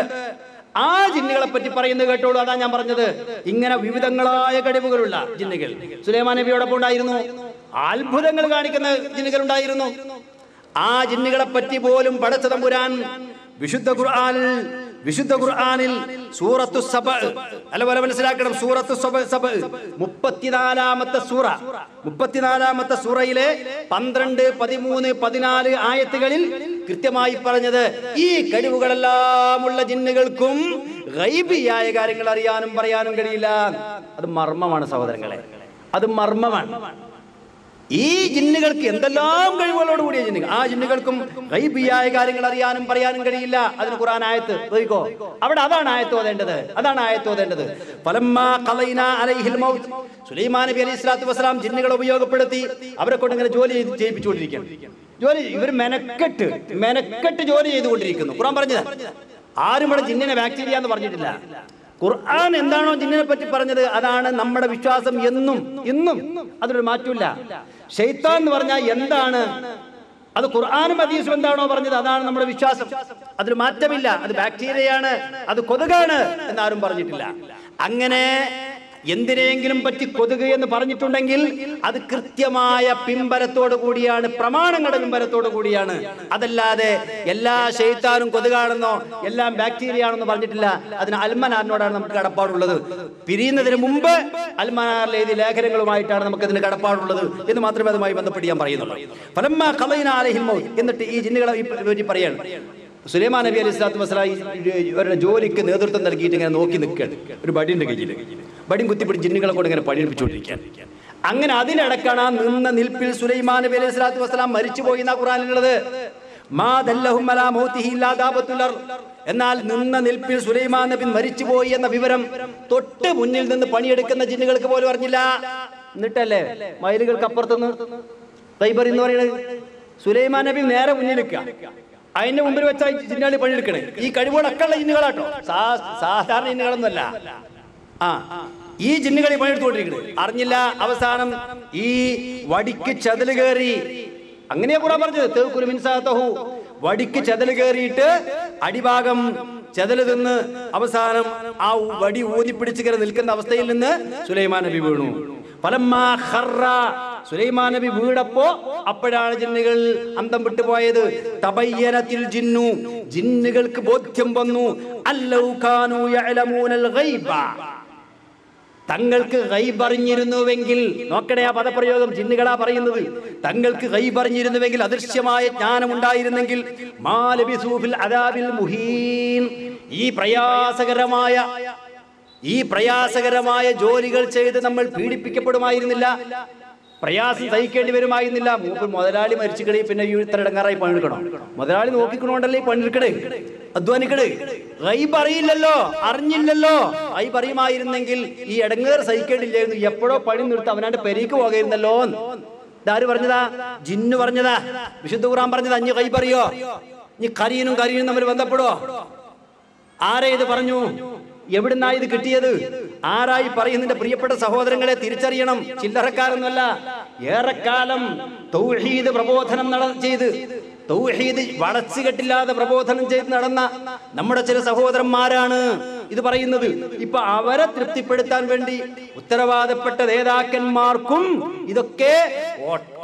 ആ ജിന്നുകളെ പറ്റി പറയുന്നത് കേട്ടോളൂ. അതാ ഞാൻ പറഞ്ഞത്, ഇങ്ങനെ വിവിധങ്ങളായ കഴിവുകളുള്ള ജിന്നുകൾ സുലൈമാൻ നബിയോടൊപ്പം ഉണ്ടായിരുന്നു. അത്ഭുതങ്ങൾ കാണിക്കുന്ന ജിന്നുകൾ ഉണ്ടായിരുന്നു. ആ ജിന്നുകളെ പറ്റി പോലും പടച്ച തമ്പുരാൻ വിശുദ്ധ ഖുർആനിൽ സൂറത്തു സബ, അല്ലപോലെ മനസ്സിലാക്കണം, സൂറത്തു സബ 34-ാമത്തെ സൂറയിലെ 12, 13, 14 ആയത്തുകളിൽ കൃത്യമായി പറഞ്ഞത് ഈ കഴിവുകളെല്ലാം ഉള്ള ജിന്നുകൾക്കും ഗൈബിയായ കാര്യങ്ങൾ അറിയാനും പറയാനും കഴിയില്ല. അത് മർമ്മമാണ് സഹോദരങ്ങളെ, അത് മർമ്മമാണ്. ഈ ജിന്നുകൾക്ക് എന്തെല്ലാം കഴിവുകളോട് കൂടിയ ജിന്നുകൾ, ആ ജിന്നുകൾക്കും ഗൈബിയായ കാര്യങ്ങൾ അറിയാനും പറയാനും കഴിയില്ല. അതിന് ഖുർആൻ ആയത്ത് നോക്കിക്കോ, അവിടെ അതാണ് ആയത്ത് ഓതേണ്ടത്. ഫലമ്മാ ഖളൈനാ അലൈഹിൽ മൗത്ത്, സുലൈമാൻ നബി അലൈഹി സ്വലാത്തു വസ്സലാം ജിന്നുകളെ ഉപയോഗപ്പെടുത്തി അവരെ കൊണ്ട് ഇങ്ങനെ ജോലി ചെയ്യിപ്പിച്ചുകൊണ്ടിരിക്കുകയാണ്. ഇവർ മെനക്കെട്ട് ജോലി ചെയ്തുകൊണ്ടിരിക്കുന്നു. ഖുർആൻ പറഞ്ഞത് ആരും ഇവിടെ ജിന്നിനെ ബാക്ടീരിയ എന്ന് പറഞ്ഞിട്ടില്ല. ഖുർആൻ എന്താണോ ജിന്നിനെ പറ്റി പറഞ്ഞത് അതാണ് നമ്മുടെ വിശ്വാസം. ഇന്നും അതിനൊരു മാറ്റമില്ല. ശൈത്താൻ എന്ന് പറഞ്ഞാൽ എന്താണ്, അത് ഖുർആനും ഹദീസും എന്താണോ പറഞ്ഞത് അതാണ് നമ്മുടെ വിശ്വാസം. അതിന് മാറ്റമില്ല. അത് ബാക്ടീരിയയാണ്, അത് കൊതുകാണ് എന്നാരും പറഞ്ഞിട്ടില്ല. അങ്ങനെ എന്തിനെങ്കിലും പറ്റി കൊതുക് എന്ന് പറഞ്ഞിട്ടുണ്ടെങ്കിൽ അത് കൃത്യമായ പിമ്പലത്തോടു കൂടിയാണ്, പ്രമാണങ്ങളുടെ പിമ്പലത്തോടു കൂടിയാണ്. അതല്ലാതെ എല്ലാ ശൈത്താനും കൊതുകാണെന്നോ എല്ലാം ബാക്ടീരിയ ആണെന്നോ പറഞ്ഞിട്ടില്ല. അതിന് അൽമനാറിനോടാണ് നമുക്ക് കടപ്പാടുള്ളത്. പിരിയുന്നതിന് മുമ്പ് അൽമനാറിൽ എഴുതിയ ലേഖനങ്ങളുമായിട്ടാണ് നമുക്ക് അതിന് കടപ്പാടുള്ളത് എന്ന് മാത്രമേ അതുമായി ബന്ധപ്പെട്ട് ഞാൻ പറയുന്നുള്ളൂ. ഫലമ്മാ ഖളൈനാ അലൈഹിൽ മൗത്ത്, എന്നിട്ട് ഈ ജിന്നുകളെ പറ്റി പറയാണ്. സുലൈമാൻ നബി അലൈഹി സ്വലാത്തു വസ്സലാം ഇവരുടെ ജോലിക്ക് നേതൃത്വം നൽകിയിട്ട് ഇങ്ങനെ നോക്കി നിൽക്കുകയാണ്. ഒരു ബടിന്റെ കയ്യിൽ ബടിയും കുത്തിപ്പിടി ജിന്നുകളെ കൊണ്ട് ഇങ്ങനെ പണിയെടുപ്പിച്ചുകൊണ്ടിരിക്കുകയാണ്. അങ്ങനെ അതിനിടക്കാണ് ആ നിന്ന നിൽപ്പിൽ സുലൈമാൻ നബി അലൈഹി സ്വലാത്തു വസ്സലാം മരിച്ചുപോയി എന്നാ ഖുർആനിലുള്ളത്. എന്നാൽ നിന്ന നിൽപ്പിൽ സുലൈമാൻ നബി മരിച്ചുപോയി എന്ന വിവരം തൊട്ട് മുന്നിൽ നിന്ന് പണിയെടുക്കുന്ന ജിന്നുകൾക്ക് പോലും അറിഞ്ഞില്ല. എന്നിട്ടല്ലേ മയിലുകൾക്ക് അപ്പുറത്തുനിന്ന് ഖൈബർ എന്ന് പറയുന്നത് സുലൈമാൻ നബി നേരെ മുന്നിൽ നിൽക്കുക. അതിന്റെ മുമ്പിൽ വെച്ചാൽ ജിന്നുകൾ പണിയെടുക്കണേ. ഈ കഴിവുകളൊക്കെ ഉള്ള ജിന്നുകളാട്ടോ, സാധാരണ ജിന്നുകളൊന്നുമല്ല. ഈ ജിന്നുകൾ പണിയെടുത്തുകൊണ്ടിരിക്കുന്നത് അറിഞ്ഞില്ല. അവസാനം ഈ വടിക്ക് ചതല് കയറി. അങ്ങനെയാ ഖുർആൻ പറഞ്ഞത്, വടിക്ക് ചതല് കയറിയിട്ട് അടിഭാഗം ചതല് തിന്ന് അവസാനം ആ വടി ഊന്നിപ്പിടിച്ച് കയറി നിൽക്കുന്ന അവസ്ഥയിൽ നിന്ന് സുലൈമാൻ നബി വീണു. ഫലമ്മാ ഖറ, സുലൈമാൻ നബി വീണപ്പോ അപ്പോഴാണ് ജിന്നുകൾ അന്തം വിട്ടുപോയത്. തബയ്യനത്തിൽ ജിന്നു, ജിന്നുകൾക്ക് ബോധ്യം വന്നു. അല്ലൗ കാനൂ യഅലമൂനൽ ഗൈബ, തങ്ങൾക്ക് ഗൈബ് അറിഞ്ഞിരുന്നുവെങ്കിൽ, നോക്കണേ ആ പദപ്രയോഗം, ജിന്നുകളാ പറയുന്നത്. തങ്ങൾക്ക് ഗൈബ് അറിഞ്ഞിരുന്നുവെങ്കിൽ, അദൃശ്യമായ ജ്ഞാനം ഉണ്ടായിരുന്നെങ്കിൽ, മാ ലബിസൂ ഫിൽ അദാബിൽ മുഹീൻ, ഈ പ്രയാസകരമായ ജോലികൾ ചെയ്ത് നമ്മൾ പീഡിപ്പിക്കപ്പെടുമായിരുന്നില്ല, പ്രയാസം സഹിക്കേണ്ടി വരുമായിരുന്നില്ല. മൂപ്പർ മുതലാളി മരിച്ചുകടേ പിന്നെ ഇത്ര ഇടങ്ങാറായി പണിയെടുക്കണോ? മുതലാളി നോക്കിക്കണോണ്ടല്ലേ പണിയെടുക്കണേ, അധ്വാനിക്കണേ. ഗൈബ് അറിയില്ലല്ലോ, അറിഞ്ഞില്ലല്ലോ. ഗൈബ് അറിയുമായിരുന്നെങ്കിൽ ഈ ഇടങ്ങേറ് സഹിക്കേണ്ടില്ലായിരുന്നു, എപ്പോഴോ പണി നിർത്തി അവനാന്റെ പെരീക്ക് പോകായിരുന്നല്ലോ. ഇതാര് പറഞ്ഞതാ? ജിന്നു പറഞ്ഞതാ, വിശുദ്ധ ഖുർആൻ പറഞ്ഞതാ. ഇനി ഗൈബ് അറിയോ? ഇനി കരീനും തമ്മിൽ ബന്ധപ്പെടോ? ആരെ ഇത് പറഞ്ഞു? എവിടുന്നാ ഇത് കിട്ടിയത്? ആരായി പറയുന്നതിന്റെ പ്രിയപ്പെട്ട സഹോദരങ്ങളെ തിരിച്ചറിയണം. ചില്ലറക്കാരൊന്നുമല്ല. ഏറെക്കാലം തൗഹീദ് പ്രബോധനം ചെയ്ത്, തൗഹീദ് വളച്ചുകെട്ടില്ലാതെ പ്രബോധനം ചെയ്ത് നടന്ന നമ്മുടെ ചില സഹോദരന്മാരാണ് ഇത് പറയുന്നത്. ഇപ്പൊ അവരെ തൃപ്തിപ്പെടുത്താൻ വേണ്ടി ഉത്തരവാദപ്പെട്ട നേതാക്കന്മാർക്കും ഇതൊക്കെ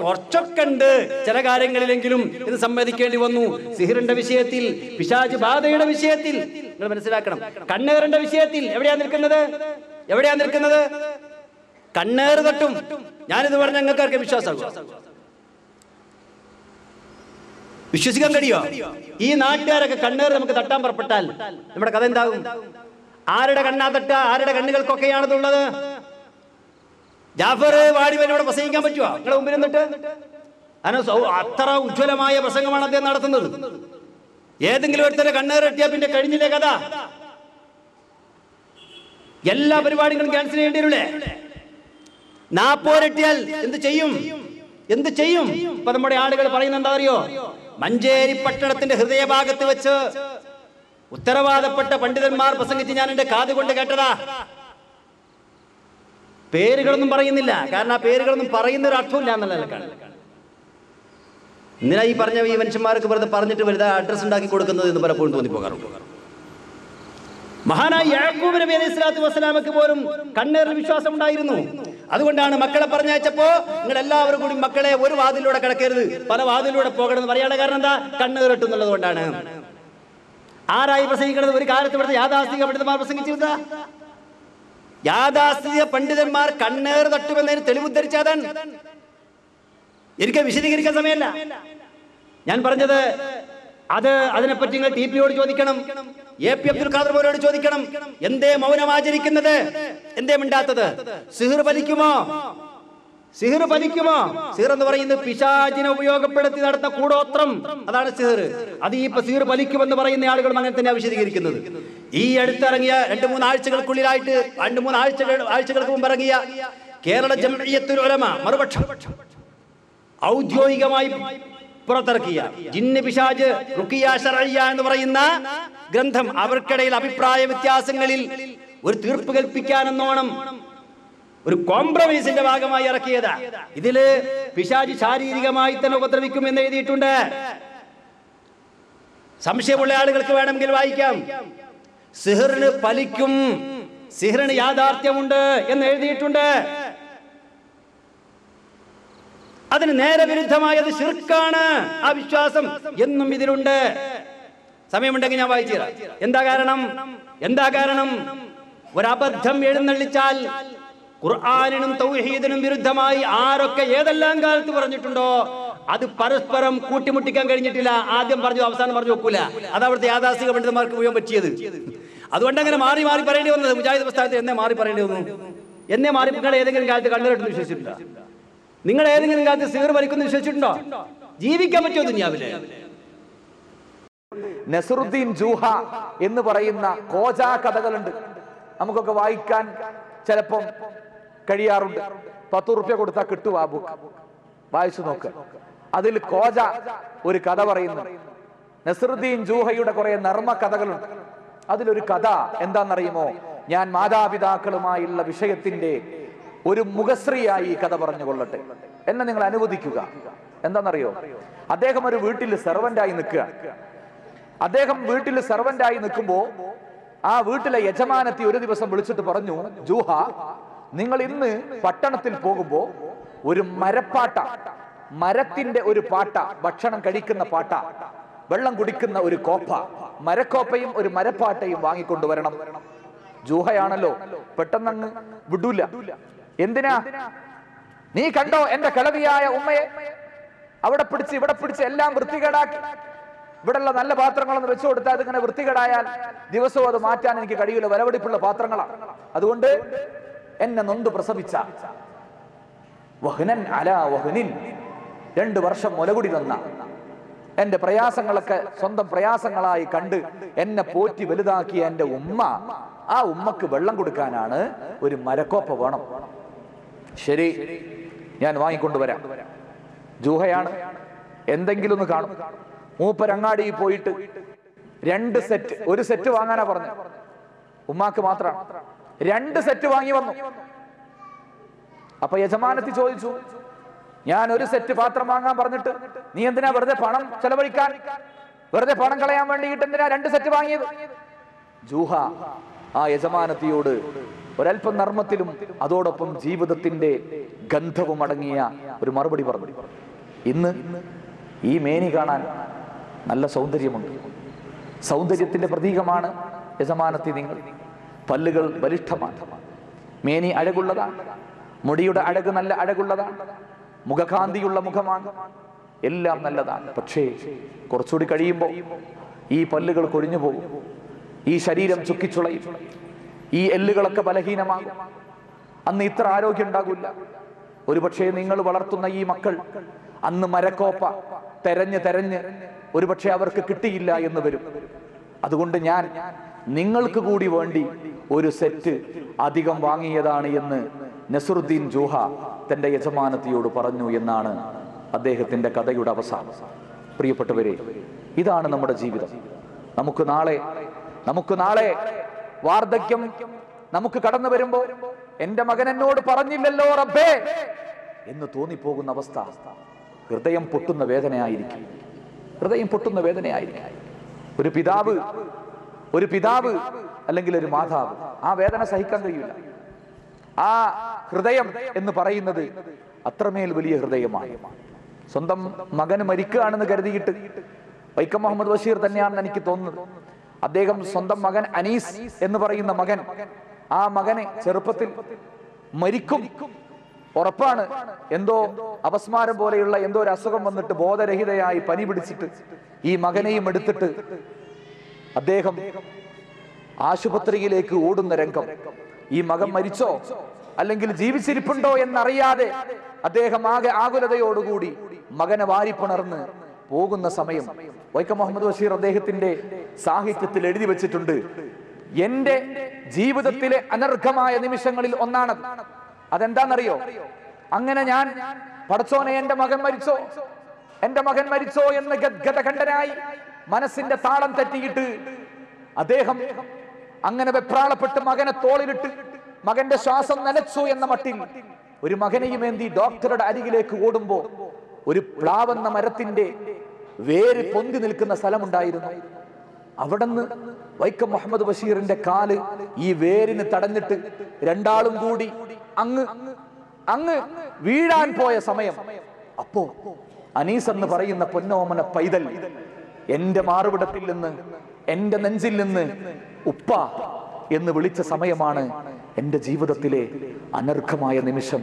കുറച്ചൊക്കെ ഉണ്ട്, ചില കാര്യങ്ങളിലെങ്കിലും ഇത് സമ്മതിക്കേണ്ടി വന്നു. സിഹിറിന്റെ വിഷയത്തിൽ, പിശാച് ബാധയുടെ വിഷയത്തിൽ നിങ്ങൾ മനസ്സിലാക്കണം. കണ്ണേറിന്റെ വിഷയത്തിൽ എവിടെയാ നിൽക്കുന്നത്? കണ്ണേറ് തട്ടും. ഞാനിത് പറഞ്ഞ ഞങ്ങൾക്കാർക്ക് വിശ്വാസമാകും? വിശ്വസിക്കാൻ കഴിയോ? ഈ നാട്ടുകാരൊക്കെ കണ്ണേറ് നമുക്ക് തട്ടാൻ പുറപ്പെട്ടാൽ നമ്മുടെ കഥ എന്താകും? ആരുടെ കണ്ണാ തട്ട? ആരുടെ കണ്ണുകൾക്കൊക്കെയാണതുള്ളത്? ജാഫർ വാടിവനോട് പ്രസംഗിക്കാൻ പറ്റുമോ നിങ്ങളുടെ മുമ്പിൽ നിന്നിട്ട്? അത്ര ഉജ്ജ്വലമായ പ്രസംഗമാണ് അദ്ദേഹം നടത്തുന്നത്. ഏതെങ്കിലും ഒരുത്തരെ കണ്ണേറിട്ടിയാ പിന്നെ കഴിഞ്ഞില്ലേ കഥ? എല്ലാ പരിപാടികളും ക്യാൻസൽ ചെയ്യേണ്ടി വരില്ലേ? നാപ്പോരട്ടിയാൽ എന്ത് ചെയ്യും? എന്ത് ചെയ്യും? ഇപ്പൊ നമ്മുടെ ആളുകൾ പറയുന്നത് എന്താ അറിയോ? മഞ്ചേരി പട്ടണത്തിന്റെ ഹൃദയഭാഗത്ത് വെച്ച് ഉത്തരവാദപ്പെട്ട പണ്ഡിതന്മാർ പ്രസംഗിച്ച് ഞാൻ എന്റെ കാത് കൊണ്ട് കേട്ടതാ. പേരുകളൊന്നും പറയുന്നില്ല, കാരണം ആ പേരുകളൊന്നും പറയുന്ന ഒരു അർത്ഥമില്ല എന്നുള്ള നിലക്കാണ്. എന്തിനാ ഈ പറഞ്ഞ ഈ മനുഷ്യന്മാർക്ക് വെറുതെ പറഞ്ഞിട്ട് വെറുതെ അഡ്രസ് ഉണ്ടാക്കി കൊടുക്കുന്നത് എന്ന് പലപ്പോഴും തോന്നിപ്പോകാറുണ്ട്. മഹാനായ യാക്കൂബ് നബി അലൈഹി സ്വലാത്തു വസ്സലാമക്ക് പോലും കണ്ണേറിൽ വിശ്വാസം ഉണ്ടായിരുന്നു. അതുകൊണ്ടാണ് മക്കളെ പറഞ്ഞയച്ചപ്പോ നിങ്ങൾ എല്ലാവരും കൂടി മക്കളെ ഒരു വാതിലൂടെ കിടക്കരുത്, പല വാതിലൂടെ പോകണമെന്ന് പറയാനുള്ള കാരണം എന്താ? കണ്ണേറിട്ടു എന്നുള്ളത് കൊണ്ടാണ്. ആരായി പ്രസംഗിക്കുന്നത്? ഒരു കാലത്ത് ഇവിടുത്തെ യാഥാസ്ഥിക പണ്ഡിതന്മാർ പ്രസംഗിച്ചിരുന്ന യാഥാസ്ഥിക പണ്ഡിതന്മാർ കണ്ണേറ് തട്ടുമെന്നതിന് തെളിവുദ്ധരിച്ചാതാണ്. എനിക്ക് വിശദീകരിക്കാൻ സമയമല്ല. ഞാൻ പറഞ്ഞത് അതിനെപ്പറ്റി നിങ്ങൾ ടി.പി.യോട് ചോദിക്കണം, എ.പി. അബ്ദുൽ ഖാദർ പോലോട് ചോദിക്കണം. എന്തേ മൗനം ആചരിക്കുന്നത്? എന്തേ മിണ്ടാത്തത്? സിഹിർ ഫലിക്കുമോ? സിഹിർ ഫലിക്കുമോ? സിഹിർ എന്ന് പറയുന്നത് പിശാചിനെ ഉപയോഗപ്പെടുത്തി നടത്തുന്ന കൂടോത്രം, അതാണ് സിഹിർ. അത് ഈ സിഹിർ ഫലിക്കുമെന്ന് പറയുന്ന ആളുകളും അങ്ങനെ തന്നെയാണ് വിശദീകരിക്കുന്നത്. ഈ അടുത്തിറങ്ങിയ 2-3 ആഴ്ചകൾക്കുള്ളിലായിട്ട് 2-3 ആഴ്ചകൾക്ക് മുമ്പ് ഇറങ്ങിയ കേരള ജംഇയ്യത്തുൽ ഉലമ മറുപക്ഷം ഔദ്യോഗികമായി പുറത്തിറക്കിയ ജിന്ന് പിശാച് റുഖിയ ശർഇയ്യ എന്ന് പറയുന്ന ഗ്രന്ഥം അവർക്കിടയിൽ അഭിപ്രായ വ്യത്യാസങ്ങളിൽ ഒരു തീർപ്പ് കൽപ്പിക്കാനെന്നോണം ഒരു കോംപ്രമൈസിന്റെ ഭാഗമായി ഇറക്കിയതാ. ഇതില് പിശാച് ശാരീരികമായി തന്നെ ഉപദ്രവിക്കും എന്ന് എഴുതിയിട്ടുണ്ട്. സംശയമുള്ള ആളുകൾക്ക് വേണമെങ്കിൽ വായിക്കാം. സിഹിറിന് ഫലിക്കും, സിഹിറിന് യാഥാർത്ഥ്യമുണ്ട് എന്ന് എഴുതിയിട്ടുണ്ട്. അതിന് നേരെ വിരുദ്ധമായത് ശിർക്കാണ് ആ വിശ്വാസം എന്നും ഇതിലുണ്ട്. സമയമുണ്ടെങ്കിൽ ഞാൻ വായിച്ചു തരാം. എന്താ കാരണം? ഒരബദ്ധം എഴുന്നള്ളിച്ചാൽ ഖുർആനിനും തൗഹീദിനും വിരുദ്ധമായി ആരൊക്കെ ഏതെല്ലാം കാലത്ത് പറഞ്ഞിട്ടുണ്ടോ അത് പരസ്പരം കൂട്ടിമുട്ടിക്കാൻ കഴിഞ്ഞിട്ടില്ല. ആദ്യം പറഞ്ഞു അവസാനം പറഞ്ഞു വെക്കൂല. അത് അവിടുത്തെ യാഥാസ്ഥിക പണ്ഡിതന്മാർക്ക് മുഴുവൻ പറ്റിയത്. അതുകൊണ്ട് അങ്ങനെ മാറി മാറി പറയേണ്ടി വന്നത്. മുജാഹിദ് പ്രസ്ഥാനത്തിൽ എന്നെ മാറി പറയേണ്ടി വന്നു. എന്നെ മാറി നിങ്ങൾ ഏതെങ്കിലും കാലത്ത് കണ്ണുകെട്ടെന്ന് വിശ്വസിച്ചിട്ടില്ല? നിങ്ങൾ ഏതെങ്കിലും കാലത്ത് സിഹിർ വലിക്കുന്ന വിശ്വസിച്ചിട്ടുണ്ടോ? ജീവിക്കാൻ പറ്റുമോ ദുനിയാവിലെ? നസറുദ്ദീൻ ജൂഹ എന്ന് പറയുന്ന കോജ കഥകളുണ്ട്. നമുക്കൊക്കെ വായിക്കാൻ ചിലപ്പം കഴിയാറുണ്ട്. 10 റുപ്യ കൊടുത്താൽ കിട്ടും ആ ബുക്ക്. വായിച്ചു നോക്ക്. അതിൽ കോജ ഒരു കഥ പറയുന്നു. നസറുദ്ദീൻ ജൂഹയുടെ കുറെ നർമ്മ കഥകളുണ്ട്. അതിലൊരു കഥ എന്താണെന്നറിയുമോ? ഞാൻ മാതാപിതാക്കളുമായുള്ള വിഷയത്തിന്റെ ഒരു മുഖശ്രീയായി ഈ കഥ പറഞ്ഞു കൊള്ളട്ടെ. എന്നെ നിങ്ങൾ അനുവദിക്കുക. എന്താണെന്നറിയോ? അദ്ദേഹം ഒരു വീട്ടിൽ സെർവന്റായി നിൽക്കുക. അദ്ദേഹം വീട്ടിൽ സെർവന്റായി നിൽക്കുമ്പോ ആ വീട്ടിലെ യജമാനത്തി ഒരു ദിവസം വിളിച്ചിട്ട് പറഞ്ഞു, ജൂഹ, നിങ്ങൾ ഇന്ന് പട്ടണത്തിൽ പോകുമ്പോ ഒരു മരപ്പാട്ട, മരത്തിന്റെ ഒരു പാട്ട, ഭക്ഷണം കഴിക്കുന്ന പാട്ട, വെള്ളം കുടിക്കുന്ന ഒരു കോപ്പ, മരക്കോപ്പയും ഒരു മരപ്പാട്ടയും വാങ്ങിക്കൊണ്ടുവരണം. ജൂഹയാണല്ലോ, പെട്ടെന്നങ്ങ് വിടൂല. എന്തിനാ? നീ കണ്ടോ എന്റെ കിളവിയായ ഉമ്മയെ? അവിടെ പിടിച്ച് ഇവിടെ പിടിച്ച് എല്ലാം വൃത്തികേടാക്കി. ഇവിടെയുള്ള നല്ല പാത്രങ്ങളൊന്ന് വെച്ചു കൊടുത്താൽ അതിങ്ങനെ വൃത്തികേടായാൽ ദിവസവും അത് മാറ്റാൻ എനിക്ക് കഴിയില്ല. വിലപിടിപ്പുള്ള പാത്രങ്ങളാണ്. അതുകൊണ്ട് എന്നെ നൊന്ത് പ്രസവിച്ച വഹ്നൻ അലാ വഹ്നിൻ, 2 വർഷം മുലകുടി തന്ന, എന്റെ പ്രയാസങ്ങളൊക്കെ സ്വന്തം പ്രയാസങ്ങളായി കണ്ട് എന്നെ പോറ്റി വലുതാക്കിയ എന്റെ ഉമ്മ, ആ ഉമ്മക്ക് വെള്ളം കൊടുക്കാനാണ് ഒരു മരക്കോപ്പ വേണം. ശരി, ഞാൻ വാങ്ങിക്കൊണ്ടുവരാം. ജൂഹയാണ്. എന്തെങ്കിലും ഒന്ന് കാണും. മൂപ്പരങ്ങാടിയിൽ പോയിട്ട് 2 സെറ്റ്, ഒരു സെറ്റ് വാങ്ങാനാ പറഞ്ഞു. ഉമ്മാക്ക് മാത്രമാണ്. 2 സെറ്റ് വാങ്ങി വന്നു. അപ്പൊ യജമാനത്തി ചോദിച്ചു, ഞാൻ ഒരു സെറ്റ് പാത്രം വാങ്ങാൻ പറഞ്ഞിട്ട് നീ എന്തിനാ വെറുതെ പണം ചെലവഴിക്കാൻ, വെറുതെ പണം കളയാൻ വേണ്ടിയിട്ട് എന്തിനാ 2 സെറ്റ് വാങ്ങിയത്? ജൂഹ ആ യജമാനത്തിയോട് ഒരൽപ്പം നർമ്മത്തിലും അതോടൊപ്പം ജീവിതത്തിന്റെ ഗന്ധവും അടങ്ങിയ ഒരു മറുപടി പറഞ്ഞു. ഇന്ന് ഈ മേനി കാണാൻ നല്ല സൗന്ദര്യമുണ്ട്. സൗന്ദര്യത്തിന്റെ പ്രതീകമാണ് യജമാനത്തി നിങ്ങൾ. പല്ലുകൾ ബലിഷ്ഠമാണ്, മേനി അഴകുള്ളതാണ്, മുടിയുടെ അഴക് നല്ല അഴകുള്ളതാണ്, മുഖകാന്തിയുള്ള മുഖമാണ്, എല്ലാം നല്ലതാണ്. പക്ഷേ കുറച്ചുകൂടി കഴിയുമ്പോൾ ഈ പല്ലുകൾ കൊഴിഞ്ഞു പോകും, ഈ ശരീരം ചുക്കിച്ചുളയും, ഈ എല്ലുകളൊക്കെ ബലഹീനമാകും. അന്ന് ഇത്ര ആരോഗ്യം ഉണ്ടാകില്ല. ഒരുപക്ഷെ നിങ്ങൾ വളർത്തുന്ന ഈ മക്കൾ അന്ന് മരക്കോപ്പ തെരഞ്ഞ് ഒരുപക്ഷെ അവർക്ക് കിട്ടിയില്ല എന്ന് വരും. അതുകൊണ്ട് ഞാൻ നിങ്ങൾക്ക് കൂടി വേണ്ടി ഒരു സെറ്റ് അധികം വാങ്ങിയതാണ് എന്ന് നസറുദ്ദീൻ ജൂഹ തന്റെ യജമാനത്തിയോട് പറഞ്ഞു എന്നാണ് അദ്ദേഹത്തിന്റെ കഥയുടെ അവസാനം. പ്രിയപ്പെട്ടവരെ, ഇതാണ് നമ്മുടെ ജീവിതം. നമുക്ക് നാളെ വാർദ്ധക്യം നമുക്ക് കടന്നു വരുമ്പോ എന്റെ മകൻ എന്നോട് പറഞ്ഞില്ലല്ലോ റബ്ബേ എന്ന് തോന്നിപ്പോകുന്ന അവസ്ഥ ഹൃദയം പൊട്ടുന്ന വേദനയായിരിക്കും. ഒരു പിതാവ് അല്ലെങ്കിൽ ഒരു മാതാവ് ആ വേദന സഹിക്കാൻ കഴിയില്ല. ആ ഹൃദയം എന്ന് പറയുന്നത് അത്രമേൽ വലിയ ഹൃദയമാണ്. സ്വന്തം മകന് മരിക്കുകയാണെന്ന് കരുതിയിട്ട് വൈക്കം മുഹമ്മദ് ബഷീർ തന്നെയാണെന്ന് എനിക്ക് തോന്നുന്നത്. അദ്ദേഹം സ്വന്തം മകൻ അനീസ് എന്ന് പറയുന്ന മകൻ, ആ മകനെ ചെറുപ്പത്തിൽ മരിക്കും ഉറപ്പാണ്, എന്തോ അപസ്മാരം പോലെയുള്ള എന്തോ ഒരു അസുഖം വന്നിട്ട് ബോധരഹിതയായി പനി പിടിച്ചിട്ട് ഈ മകനെയും എടുത്തിട്ട് അദ്ദേഹം ആശുപത്രിയിലേക്ക് ഓടുന്ന രംഗം. ഈ മകൻ മരിച്ചോ അല്ലെങ്കിൽ ജീവിച്ചിരിപ്പുണ്ടോ എന്നറിയാതെ അദ്ദേഹം ആകെ ആകുലതയോടുകൂടി മകനെ വാരിപ്പുണർന്ന് പോകുന്ന സമയം വൈക്കം മുഹമ്മദ് ബഷീർ അദ്ദേഹത്തിന്റെ സാഹിത്യത്തിൽ എഴുതി വെച്ചിട്ടുണ്ട്, എന്റെ ജീവിതത്തിലെ അനർഘമായ നിമിഷങ്ങളിൽ ഒന്നാണ്. അതെന്താണെന്നറിയോ? അങ്ങനെ ഞാൻ പടച്ചോനെ എന്റെ മകൻ മരിച്ചോ എന്ന് ഗതകണ്ഠനായി മനസ്സിന്റെ താളം തെറ്റിയിട്ട് അദ്ദേഹം അങ്ങനെ വെപ്രാളപ്പെട്ട് മകനെ തോളിലിട്ട് മകന്റെ ശ്വാസം നിലച്ചു എന്ന മട്ടിൽ ഒരു മകനെയും ഏന്തി ഡോക്ടറുടെ അരികിലേക്ക് ഓടുമ്പോ ഒരു പ്ലാവെന്ന മരത്തിന്റെ വേര് പൊന്തി നിൽക്കുന്ന സ്ഥലമുണ്ടായിരുന്നു. അവിടുന്ന് വൈക്കം മുഹമ്മദ് ബഷീറിന്റെ കാല് ഈ വേരിന് തടഞ്ഞിട്ട് രണ്ടാളും കൂടി അങ്ങ് വീഴാൻ പോയ സമയം, അപ്പോ അനീസ് എന്ന് പറയുന്ന പൊന്നോമന പൈതൽ എന്റെ മാറുവിടത്തിൽ നിന്ന്, എന്റെ നെഞ്ചിൽ നിന്ന് ഉപ്പ എന്ന് വിളിച്ച സമയമാണ് എന്റെ ജീവിതത്തിലെ അനർഘമായ നിമിഷം,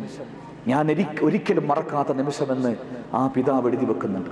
ഞാൻ ഒരിക്കലും മറക്കാത്ത നിമിഷമെന്ന് ആ പിതാവ് എഴുതി വെക്കുന്നുണ്ട്.